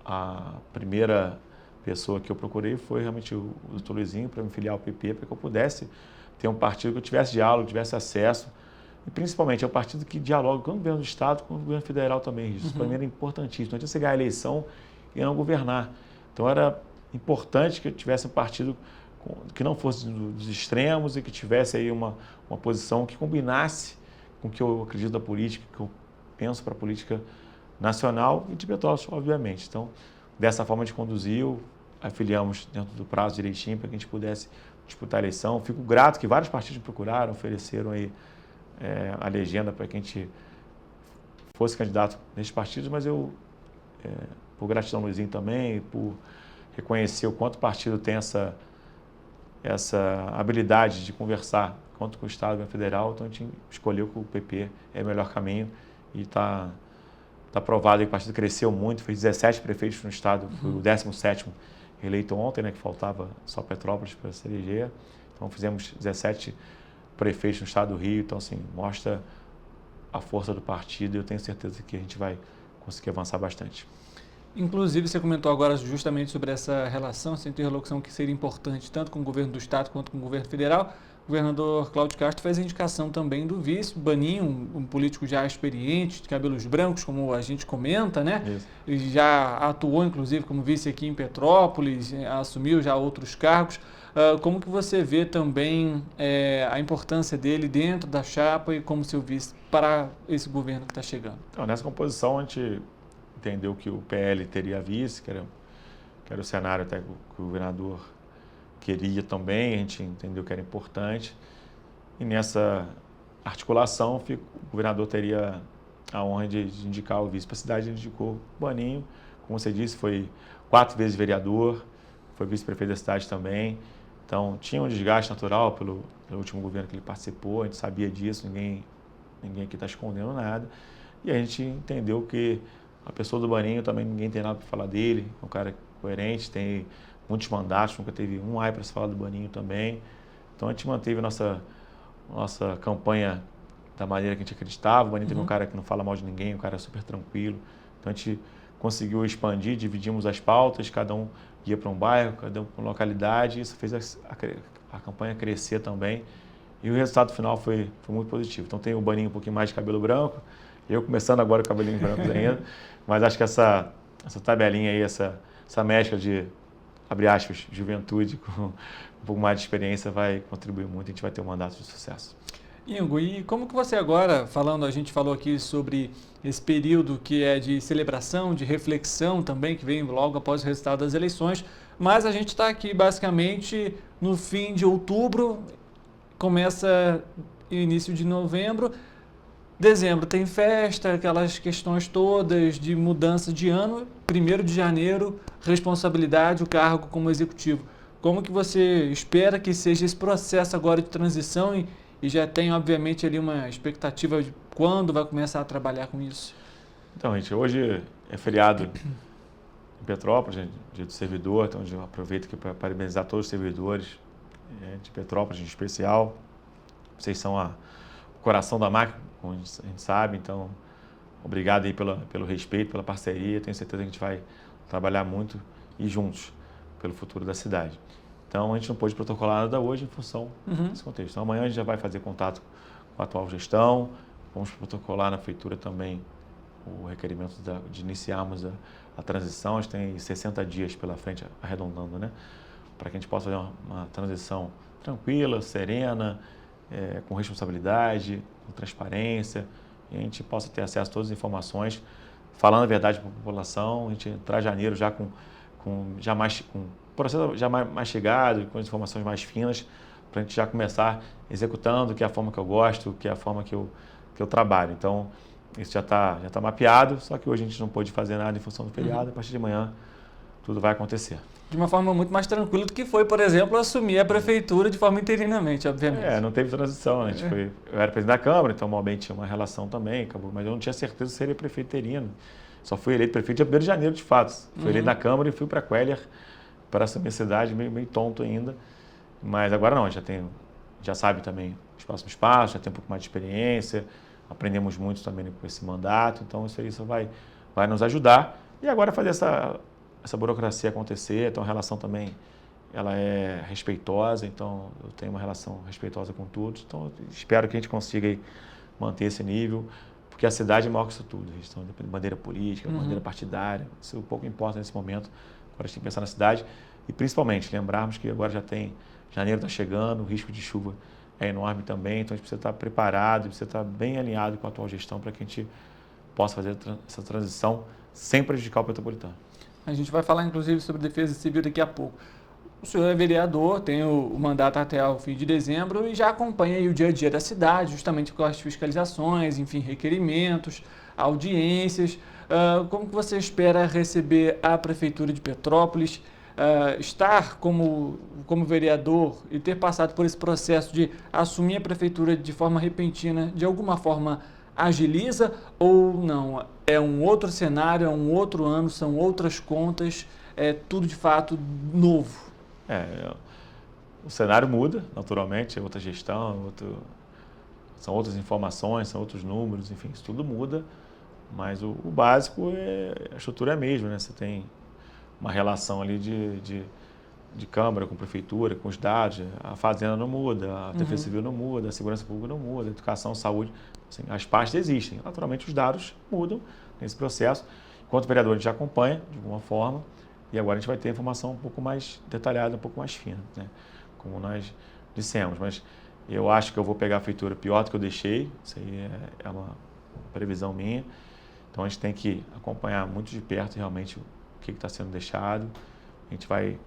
a primeira pessoa que eu procurei foi realmente o Dr. Luizinho para me filiar ao PP, para que eu pudesse ter um partido que eu tivesse diálogo, tivesse acesso, e principalmente é um partido que dialoga com o governo do Estado, com o governo federal também. Isso para mim era importantíssimo. Não adianta você ganhar a eleição e não governar. Então era importante que eu tivesse um partido que não fosse dos extremos e que tivesse aí uma posição que combinasse com o que eu acredito da política, que eu penso para a política nacional e de Petrópolis, obviamente. Então, dessa forma a gente conduziu, afiliamos dentro do prazo direitinho para que a gente pudesse disputar a eleição. Fico grato que vários partidos me procuraram, ofereceram aí a legenda para que a gente fosse candidato nesses partidos, mas eu, por gratidão ao Luizinho também, por reconhecer o quanto o partido tem essa habilidade de conversar quanto com o Estado e o Federal, então a gente escolheu que o PP é o melhor caminho e está aprovado, e o partido cresceu muito, fez 17 prefeitos no estado, foi o 17º eleito ontem, né, que faltava só Petrópolis para se eleger. Então fizemos 17 prefeitos no estado do Rio, então assim, mostra a força do partido e eu tenho certeza que a gente vai conseguir avançar bastante. Inclusive, você comentou agora justamente sobre essa relação, essa interlocução que seria importante tanto com o governo do estado quanto com o governo federal. O governador Cláudio Castro fez a indicação também do vice, Baninho, um político já experiente, de cabelos brancos, como a gente comenta, né? Isso. Ele já atuou, inclusive, como vice aqui em Petrópolis, assumiu já outros cargos. Como que você vê também a importância dele dentro da chapa e como seu vice para esse governo que está chegando? Então, nessa composição, a gente entendeu que o PL teria vice, que era o cenário até que o governador queria também, a gente entendeu que era importante. E nessa articulação, o governador teria a honra de indicar o vice para a cidade. Ele indicou o Baninho, como você disse, foi 4 vezes vereador, foi vice-prefeito da cidade também. Então, tinha um desgaste natural pelo último governo que ele participou, a gente sabia disso, ninguém aqui está escondendo nada. E a gente entendeu que a pessoa do Baninho também, ninguém tem nada para falar dele, é um cara coerente, tem muitos mandatos, nunca teve um ai para se falar do Baninho também. Então a gente manteve a nossa campanha da maneira que a gente acreditava. O Baninho teve um cara que não fala mal de ninguém, um cara super tranquilo. Então a gente conseguiu expandir, dividimos as pautas, cada um ia para um bairro, cada um para uma localidade, e isso fez a campanha crescer também. E o resultado final foi muito positivo. Então tem o Baninho um pouquinho mais de cabelo branco, eu começando agora com cabelinho branco ainda, mas acho que essa tabelinha aí, essa mescla de, abre aspas, juventude com um pouco mais de experiência vai contribuir muito, a gente vai ter um mandato de sucesso. Ingo, e como que você agora, a gente falou aqui sobre esse período que é de celebração, de reflexão também, que vem logo após o resultado das eleições, mas a gente está aqui basicamente no fim de outubro, começa início de novembro, dezembro tem festa, aquelas questões todas de mudança de ano, 1º de janeiro, responsabilidade, o cargo como executivo. Como que você espera que seja esse processo agora de transição e já tem, obviamente, ali uma expectativa de quando vai começar a trabalhar com isso? Então, gente, hoje é feriado em Petrópolis, dia do servidor, então eu aproveito aqui para parabenizar todos os servidores de Petrópolis em especial. Vocês são o coração da máquina, como a gente sabe, então obrigado aí pelo respeito, pela parceria. Tenho certeza que a gente vai trabalhar muito e juntos pelo futuro da cidade. Então a gente não pôde protocolar nada hoje em função desse contexto. Então amanhã a gente já vai fazer contato com a atual gestão, vamos protocolar na feitura também o requerimento de iniciarmos a transição. A gente tem 60 dias pela frente, arredondando, né? Para que a gente possa fazer uma transição tranquila, serena, com responsabilidade, com transparência, e a gente possa ter acesso a todas as informações, falando a verdade para a população. A gente entrar em janeiro já com o processo já mais chegado, com as informações mais finas, para a gente já começar executando, que é a forma que eu gosto, que é a forma que eu trabalho. Então, isso já está mapeado, só que hoje a gente não pôde fazer nada em função do feriado. A partir de amanhã tudo vai acontecer. De uma forma muito mais tranquila do que foi, por exemplo, assumir a prefeitura de forma interinamente, obviamente. Não teve transição, né? Eu era presidente da Câmara, então mal bem tinha uma relação também, mas eu não tinha certeza se seria prefeito interino. Só fui eleito prefeito dia 1º de janeiro, de fato. Fui eleito da Câmara e fui para Queller para assumir a cidade, meio tonto ainda. Mas agora não, já sabe também os próximos passos, já tem um pouco mais de experiência, aprendemos muito também com esse mandato, então isso aí só vai nos ajudar. E agora fazer essa burocracia acontecer, então a relação também ela é respeitosa, então eu tenho uma relação respeitosa com todos, então eu espero que a gente consiga aí manter esse nível, porque a cidade é maior que isso tudo, então depende de bandeira política, bandeira partidária, isso pouco importa nesse momento, agora a gente tem que pensar na cidade e principalmente lembrarmos que agora já tem, janeiro está chegando, o risco de chuva é enorme também, então a gente precisa estar preparado, precisa estar bem alinhado com a atual gestão para que a gente possa fazer essa transição sem prejudicar o Petropolitano. A gente vai falar, inclusive, sobre defesa civil daqui a pouco. O senhor é vereador, tem o mandato até o fim de dezembro e já acompanha aí o dia a dia da cidade, justamente com as fiscalizações, enfim, requerimentos, audiências. Como que você espera receber a Prefeitura de Petrópolis, estar como vereador e ter passado por esse processo de assumir a Prefeitura de forma repentina, de alguma forma agiliza ou não? É um outro cenário, é um outro ano, são outras contas, é tudo de fato novo? O cenário muda, naturalmente, é outra gestão, são outras informações, são outros números, enfim, isso tudo muda, mas o básico a estrutura é a mesma, né? Você tem uma relação ali de Câmara com Prefeitura, com os dados, a Fazenda não muda, a Defesa Civil não muda, a Segurança Pública não muda, a Educação, Saúde, assim, as partes existem. Naturalmente, os dados mudam nesse processo. Enquanto vereador, a gente acompanha de alguma forma e agora a gente vai ter informação um pouco mais detalhada, um pouco mais fina, né? Como nós dissemos, mas eu acho que eu vou pegar a feitura pior do que eu deixei, isso aí é uma previsão minha. Então, a gente tem que acompanhar muito de perto realmente o que está sendo deixado. A gente vai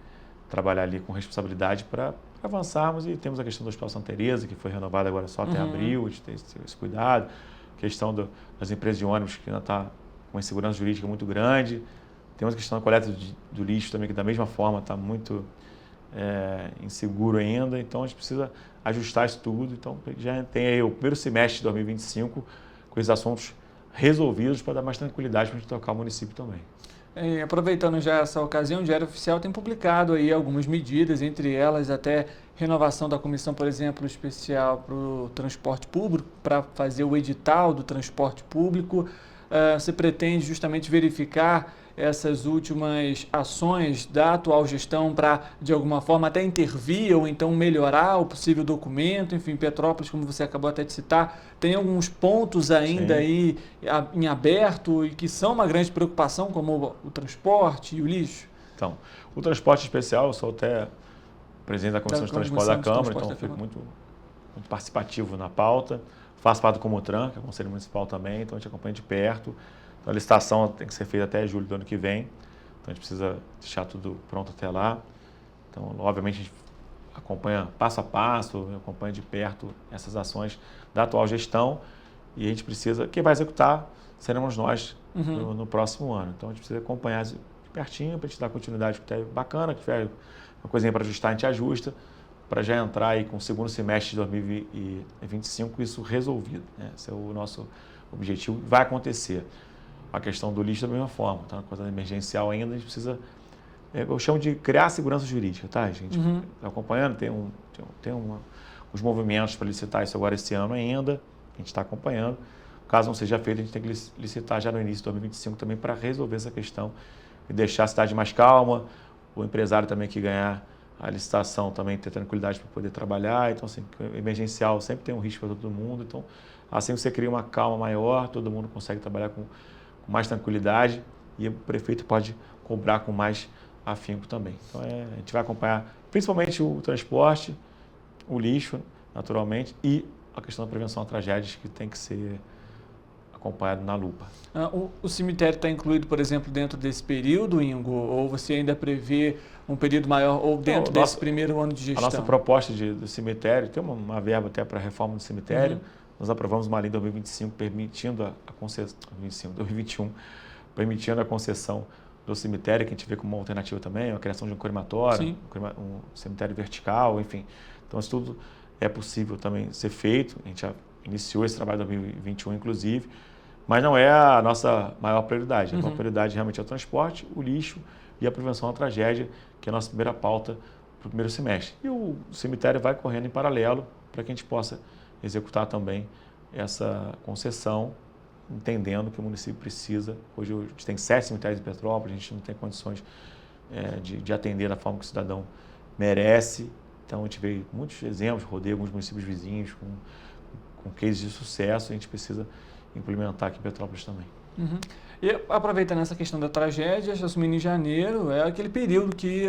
trabalhar ali com responsabilidade para avançarmos e temos a questão do Hospital Santa Teresa, que foi renovado agora só até abril, a gente tem esse cuidado. A questão das empresas de ônibus, que ainda está com uma insegurança jurídica muito grande. Temos a questão da coleta do lixo também, que da mesma forma está muito inseguro ainda. Então, a gente precisa ajustar isso tudo. Então, já tem aí o primeiro semestre de 2025 com esses assuntos resolvidos para dar mais tranquilidade para a gente tocar o município também. Aproveitando já essa ocasião, o Diário Oficial tem publicado aí algumas medidas, entre elas até renovação da comissão, por exemplo, especial para o transporte público, para fazer o edital do transporte público. Você pretende justamente verificar essas últimas ações da atual gestão para, de alguma forma, até intervir ou então melhorar o possível documento? Enfim, Petrópolis, como você acabou até de citar, tem alguns pontos ainda aí em aberto e que são uma grande preocupação, como o transporte e o lixo? Então, o transporte especial, eu sou até presidente da Comissão de Transporte da Câmara, então eu fico muito participativo na pauta. Faço parte do Comutran, que é o Conselho Municipal também, então a gente acompanha de perto. Então, a licitação tem que ser feita até julho do ano que vem, então a gente precisa deixar tudo pronto até lá. Então, obviamente, a gente acompanha passo a passo, acompanha de perto essas ações da atual gestão e a gente precisa, quem vai executar seremos nós no próximo ano. Então, a gente precisa acompanhar de pertinho para a gente dar continuidade, que é bacana, que tiver uma coisinha para ajustar, a gente ajusta, para já entrar aí com o segundo semestre de 2025 isso resolvido, né? Esse é o nosso objetivo, vai acontecer. A questão do lixo da mesma forma, tá? Uma coisa emergencial ainda, a gente precisa, eu chamo de criar segurança jurídica, tá? A gente está acompanhando, tem os movimentos para licitar isso agora esse ano ainda, a gente está acompanhando. Caso não seja feito, a gente tem que licitar já no início de 2025 também para resolver essa questão e deixar a cidade mais calma, o empresário também que ganhar a licitação também ter tranquilidade para poder trabalhar. Então, assim, emergencial sempre tem um risco para todo mundo, então assim você cria uma calma maior, todo mundo consegue trabalhar com mais tranquilidade e o prefeito pode cobrar com mais afinco também. Então, a gente vai acompanhar principalmente o transporte, o lixo, naturalmente, e a questão da prevenção a tragédias que tem que ser acompanhado na lupa. O cemitério está incluído, por exemplo, dentro desse período, Ingo, ou você ainda prevê um período maior ou dentro desse primeiro ano de gestão? A nossa proposta do cemitério, tem uma verba até para a reforma do cemitério. Nós aprovamos uma lei em 2025 permitindo a concessão, 2021, permitindo a concessão do cemitério, que a gente vê como uma alternativa também, a criação de um crematório, um cemitério vertical, enfim. Então, isso tudo é possível também ser feito. A gente já iniciou esse trabalho em 2021, inclusive, mas não é a nossa maior prioridade. A nossa prioridade realmente é o transporte, o lixo e a prevenção à tragédia, que é a nossa primeira pauta para o primeiro semestre. E o cemitério vai correndo em paralelo para que a gente possa executar também essa concessão, entendendo que o município precisa. Hoje a gente tem 7 cemitérios em Petrópolis, a gente não tem condições de atender da forma que o cidadão merece. Então, a gente vê muitos exemplos, rodei alguns municípios vizinhos com cases de sucesso, a gente precisa implementar aqui em Petrópolis também. E aproveitando essa questão da tragédia, assumindo em janeiro, é aquele período que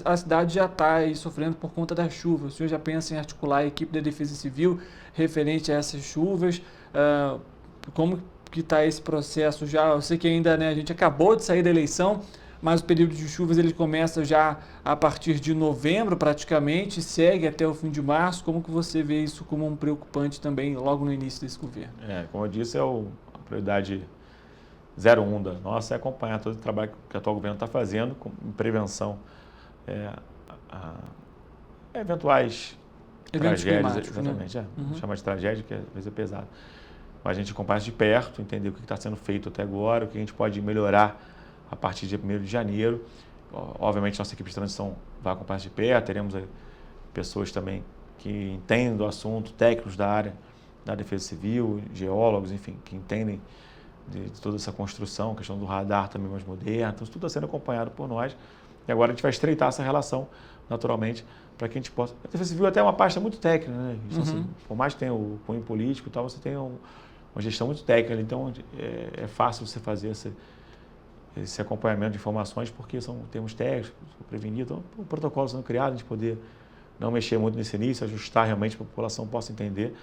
a cidade já está sofrendo por conta das chuvas. O senhor já pensa em articular a equipe da Defesa Civil referente a essas chuvas? Como que está esse processo já? Eu sei que ainda, né, a gente acabou de sair da eleição, mas o período de chuvas ele começa já a partir de novembro praticamente, segue até o fim de março. Como que você vê isso como um preocupante também logo no início desse governo? Como eu disse, a prioridade 01 da nossa é acompanhar todo o trabalho que o atual governo está fazendo em prevenção a eventuais tragédias, exatamente, chamar de tragédia, que às vezes é pesado. mas a gente acompanha de perto, entender o que está sendo feito até agora, o que a gente pode melhorar a partir de 1º de janeiro. Obviamente, nossa equipe de transição vai acompanhar de perto, teremos pessoas também que entendem do assunto, técnicos da área da Defesa Civil, geólogos, enfim, que entendem de toda essa construção, questão do radar também mais moderno, então isso tudo está sendo acompanhado por nós. E agora a gente vai estreitar essa relação, naturalmente, para que a gente possa... A Defesa Civil até é uma pasta muito técnica, né? Então, assim, por mais que tenha o cunho político e tal, você tem uma gestão muito técnica, então é fácil você fazer esse acompanhamento de informações, porque são termos técnicos, prevenir, então o protocolo sendo criado, a gente poder não mexer muito nesse início, ajustar realmente para a população possa entender.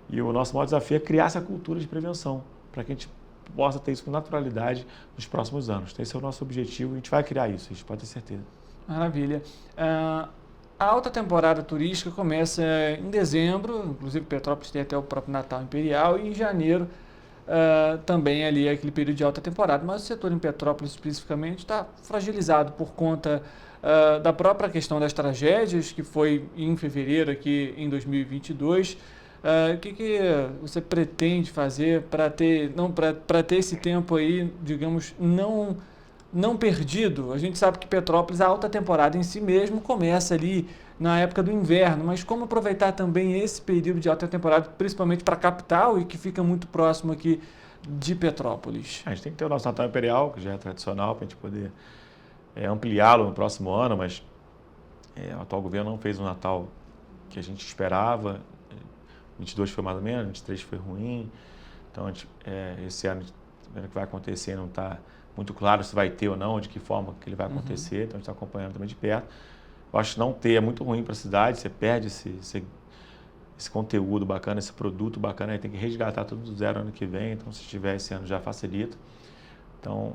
E o nosso maior desafio é criar essa cultura de prevenção, para que a gente possa ter isso com naturalidade nos próximos anos. Então, esse é o nosso objetivo e a gente vai criar isso, a gente pode ter certeza. Maravilha. A alta temporada turística começa em dezembro, inclusive Petrópolis tem até o próprio Natal Imperial, e em janeiro também ali é aquele período de alta temporada, mas o setor em Petrópolis especificamente está fragilizado por conta da própria questão das tragédias, que foi em fevereiro aqui em 2022. O que você pretende fazer para ter esse tempo aí, digamos, não perdido? A gente sabe que Petrópolis, a alta temporada em si mesmo, começa ali na época do inverno, mas como aproveitar também esse período de alta temporada, principalmente para a capital e que fica muito próximo aqui de Petrópolis? A gente tem que ter o nosso Natal Imperial, que já é tradicional, para a gente poder ampliá-lo no próximo ano, mas o atual governo não fez o Natal que a gente esperava. 22 foi mais ou menos, 23 foi ruim. Então, esse ano, vendo o que vai acontecer, não está muito claro se vai ter ou não, de que forma que ele vai acontecer. Então, a gente está acompanhando também de perto. Eu acho que não ter é muito ruim para a cidade, você perde esse conteúdo bacana, esse produto bacana, aí tem que resgatar tudo do zero ano que vem. Então, se tiver esse ano, já facilita. Então,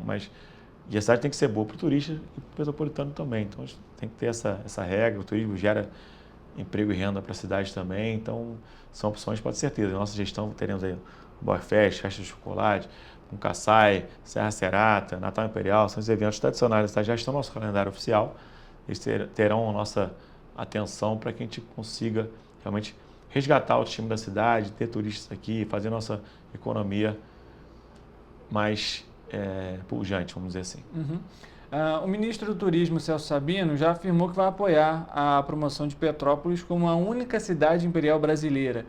e a cidade tem que ser boa para o turista e para o petropolitano também. Então, a gente tem que ter essa regra. O turismo gera emprego e renda para a cidade também. Então, são opções, pode ter certeza. Na nossa gestão teremos aí o Boa Fest, Festa de Chocolate, um Caçai, Serra Serata, Natal Imperial, são os eventos tradicionais da cidade, já estão no nosso calendário oficial. Eles terão a nossa atenção para que a gente consiga realmente resgatar o time da cidade, ter turistas aqui, fazer nossa economia mais pujante, vamos dizer assim. O ministro do Turismo, Celso Sabino, já afirmou que vai apoiar a promoção de Petrópolis como a única cidade imperial brasileira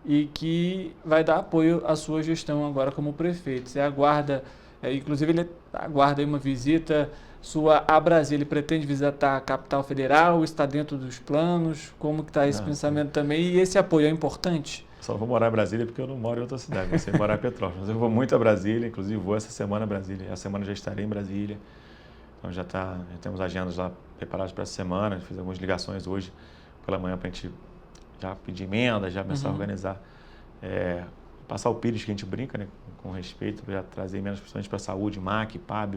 e que vai dar apoio à sua gestão agora como prefeito. Você aguarda, inclusive ele aguarda uma visita sua a Brasília. Ele pretende visitar a capital federal, está dentro dos planos? Como que está esse pensamento também? E esse apoio é importante? Só vou morar em Brasília porque eu não moro em outra cidade, eu sei morar em Petrópolis. Mas eu vou muito a Brasília, inclusive vou essa semana a Brasília. Essa semana já estarei em Brasília. Então já temos agendas lá preparadas para essa semana. Fiz algumas ligações hoje pela manhã para a gente já pedir emenda, já começar a organizar. Passar o Pires, que a gente brinca, né, com respeito, para trazer emendas principalmente para a saúde, MAC, PAB,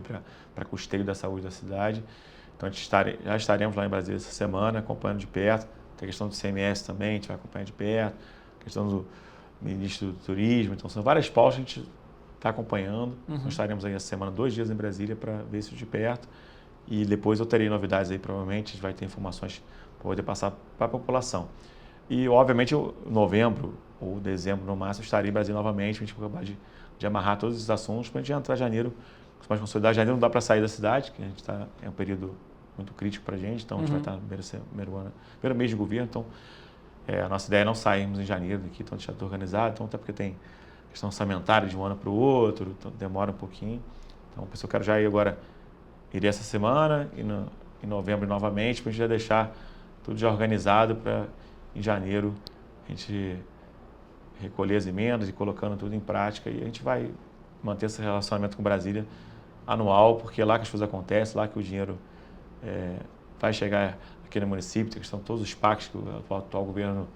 para custeio da saúde da cidade. Então já estaremos lá em Brasília essa semana, acompanhando de perto. Tem a questão do CMS também, a gente vai acompanhar de perto. A questão do ministro do Turismo. Então são várias pautas que a gente está acompanhando. Nós estaremos aí essa semana 2 dias em Brasília para ver isso de perto. E depois eu terei novidades aí, provavelmente. A gente vai ter informações para poder passar para a população. E, obviamente, em novembro ou dezembro, no máximo, estarei em Brasília novamente. A gente vai acabar de amarrar todos esses assuntos para a gente entrar em janeiro. Mais consolidar. Janeiro não dá para sair da cidade, que a gente é um período muito crítico para a gente. Então, a gente vai estar no primeiro mês de governo. Então, a nossa ideia é não sairmos em janeiro daqui. Então, a gente já está organizado. Então, até porque tem questão orçamentária de um ano para o outro, então demora um pouquinho. Então, eu quero já ir agora, irei essa semana e em novembro novamente, para a gente já deixar tudo já organizado para em janeiro a gente recolher as emendas e colocando tudo em prática. E a gente vai manter esse relacionamento com Brasília anual, porque é lá que as coisas acontecem, lá que o dinheiro vai chegar aqui no município. Tem questão de todos os PACs que o atual governo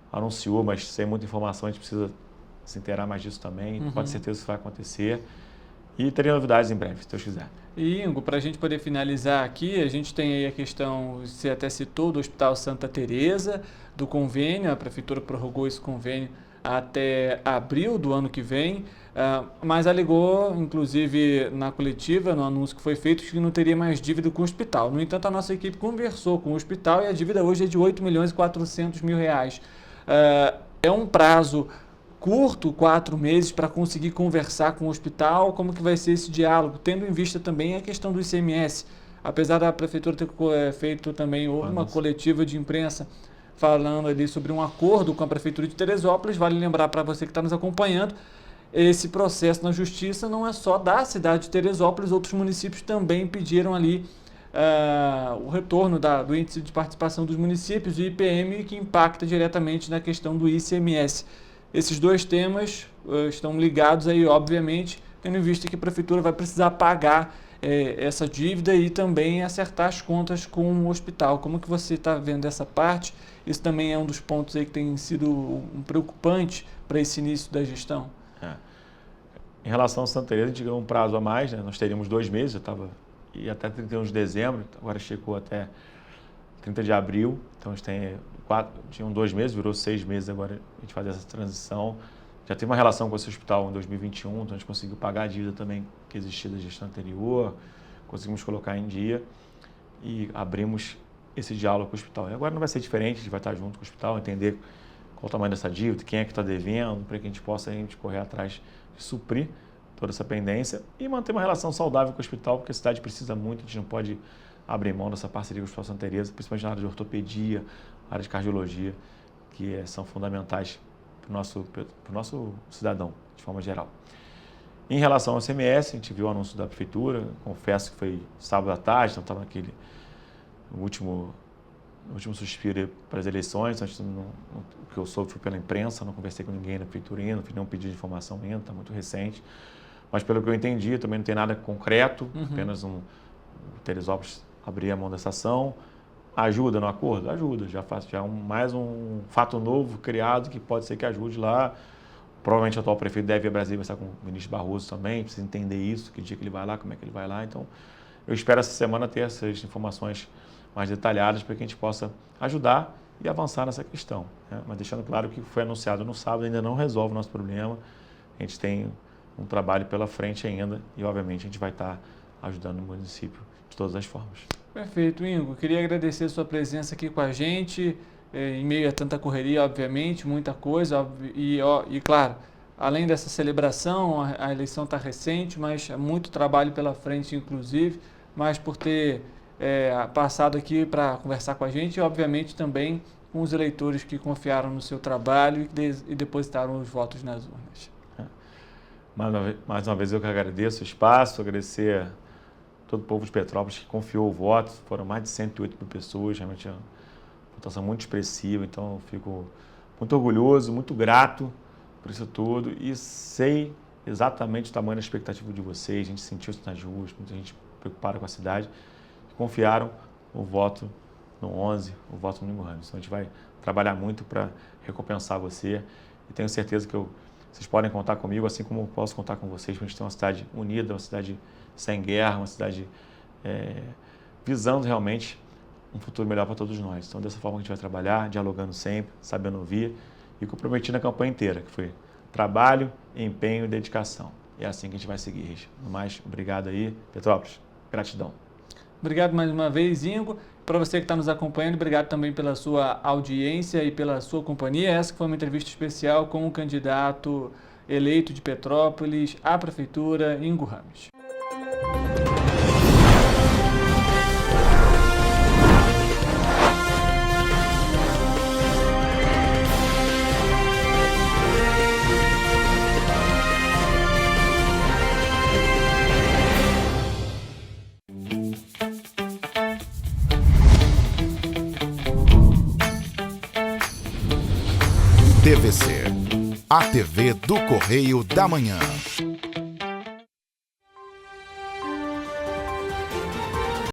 anunciou, mas sem muita informação a gente precisa se inteirar mais disso também. Pode ter certeza que isso vai acontecer. E terei novidades em breve, se Deus quiser. E, Ingo, para a gente poder finalizar aqui, a gente tem aí a questão, você até citou, do Hospital Santa Teresa, do convênio. A Prefeitura prorrogou esse convênio até abril do ano que vem, mas alegou, inclusive na coletiva, no anúncio que foi feito, que não teria mais dívida com o hospital. No entanto, a nossa equipe conversou com o hospital e a dívida hoje é de R$ 8.400.000. É um prazo curto, 4 meses, para conseguir conversar com o hospital? Como que vai ser esse diálogo? Tendo em vista também a questão do ICMS. Apesar da prefeitura ter feito também uma coletiva de imprensa falando ali sobre um acordo com a prefeitura de Teresópolis, vale lembrar para você que está nos acompanhando, esse processo na justiça não é só da cidade de Teresópolis, outros municípios também pediram ali o retorno do índice de participação dos municípios, o IPM, que impacta diretamente na questão do ICMS. Esses dois temas estão ligados aí, obviamente, tendo em vista que a prefeitura vai precisar pagar essa dívida e também acertar as contas com o hospital. Como que você está vendo essa parte? Isso também é um dos pontos aí que tem sido um preocupante para esse início da gestão. Em relação ao Santa Teresa, a gente ganhou um prazo a mais, né? Nós teríamos 2 meses, e até 31 de dezembro, agora chegou até 30 de abril, então a gente tinham 2 meses, virou 6 meses agora a gente faz essa transição. Já teve uma relação com esse hospital em 2021, então a gente conseguiu pagar a dívida também que existia da gestão anterior, conseguimos colocar em dia e abrimos esse diálogo com o hospital. E agora não vai ser diferente, a gente vai estar junto com o hospital, entender qual o tamanho dessa dívida, quem é que está devendo, para que a gente possa correr atrás de suprir toda essa pendência e manter uma relação saudável com o hospital, porque a cidade precisa muito, a gente não pode abrir mão dessa parceria com o Hospital Santa Teresa, principalmente na área de ortopedia, área de cardiologia, que são fundamentais para o nosso cidadão, de forma geral. Em relação ao ICMS, a gente viu o anúncio da prefeitura, confesso que foi sábado à tarde, então estava no último suspiro para as eleições, o que eu soube foi pela imprensa, não conversei com ninguém na prefeitura ainda, não fiz nenhum pedido de informação ainda, está muito recente. Mas pelo que eu entendi, também não tem nada concreto, apenas Teresópolis abrir a mão dessa ação. Ajuda no acordo? Ajuda, já mais um fato novo criado que pode ser que ajude lá. Provavelmente o atual prefeito deve ir a Brasília, vai estar com o ministro Barroso também, precisa entender isso, que dia que ele vai lá, como é que ele vai lá. Então, eu espero essa semana ter essas informações mais detalhadas para que a gente possa ajudar e avançar nessa questão, né? Mas deixando claro que o que foi anunciado no sábado ainda não resolve o nosso problema. A gente tem um trabalho pela frente ainda e, obviamente, a gente vai estar ajudando o município de todas as formas. Perfeito, Ingo. Queria agradecer a sua presença aqui com a gente, em meio a tanta correria, obviamente, muita coisa. E claro, além dessa celebração, a eleição está recente, mas muito trabalho pela frente, inclusive, mas por ter passado aqui para conversar com a gente e, obviamente, também com os eleitores que confiaram no seu trabalho e depositaram os votos nas urnas. Mais uma vez eu que agradeço o espaço, agradecer todo o povo de Petrópolis que confiou o voto, foram mais de 108 mil pessoas, realmente é uma votação muito expressiva, então eu fico muito orgulhoso, muito grato por isso tudo e sei exatamente o tamanho da expectativa de vocês, a gente sentiu isso nas ruas, muita gente preocupada com a cidade, confiaram o voto no 11, o voto no Ingo Ramos. Então a gente vai trabalhar muito para recompensar você e tenho certeza que vocês podem contar comigo, assim como eu posso contar com vocês, para a gente ter uma cidade unida, uma cidade sem guerra, uma cidade visando realmente um futuro melhor para todos nós. Então, dessa forma que a gente vai trabalhar, dialogando sempre, sabendo ouvir e comprometido na campanha inteira, que foi trabalho, empenho e dedicação. E é assim que a gente vai seguir, Richard. No mais, obrigado aí, Petrópolis. Gratidão. Obrigado mais uma vez, Ingo. Para você que está nos acompanhando, obrigado também pela sua audiência e pela sua companhia. Essa foi uma entrevista especial com o candidato eleito de Petrópolis à Prefeitura, Ingo Ramos. TVC, a TV do Correio da Manhã.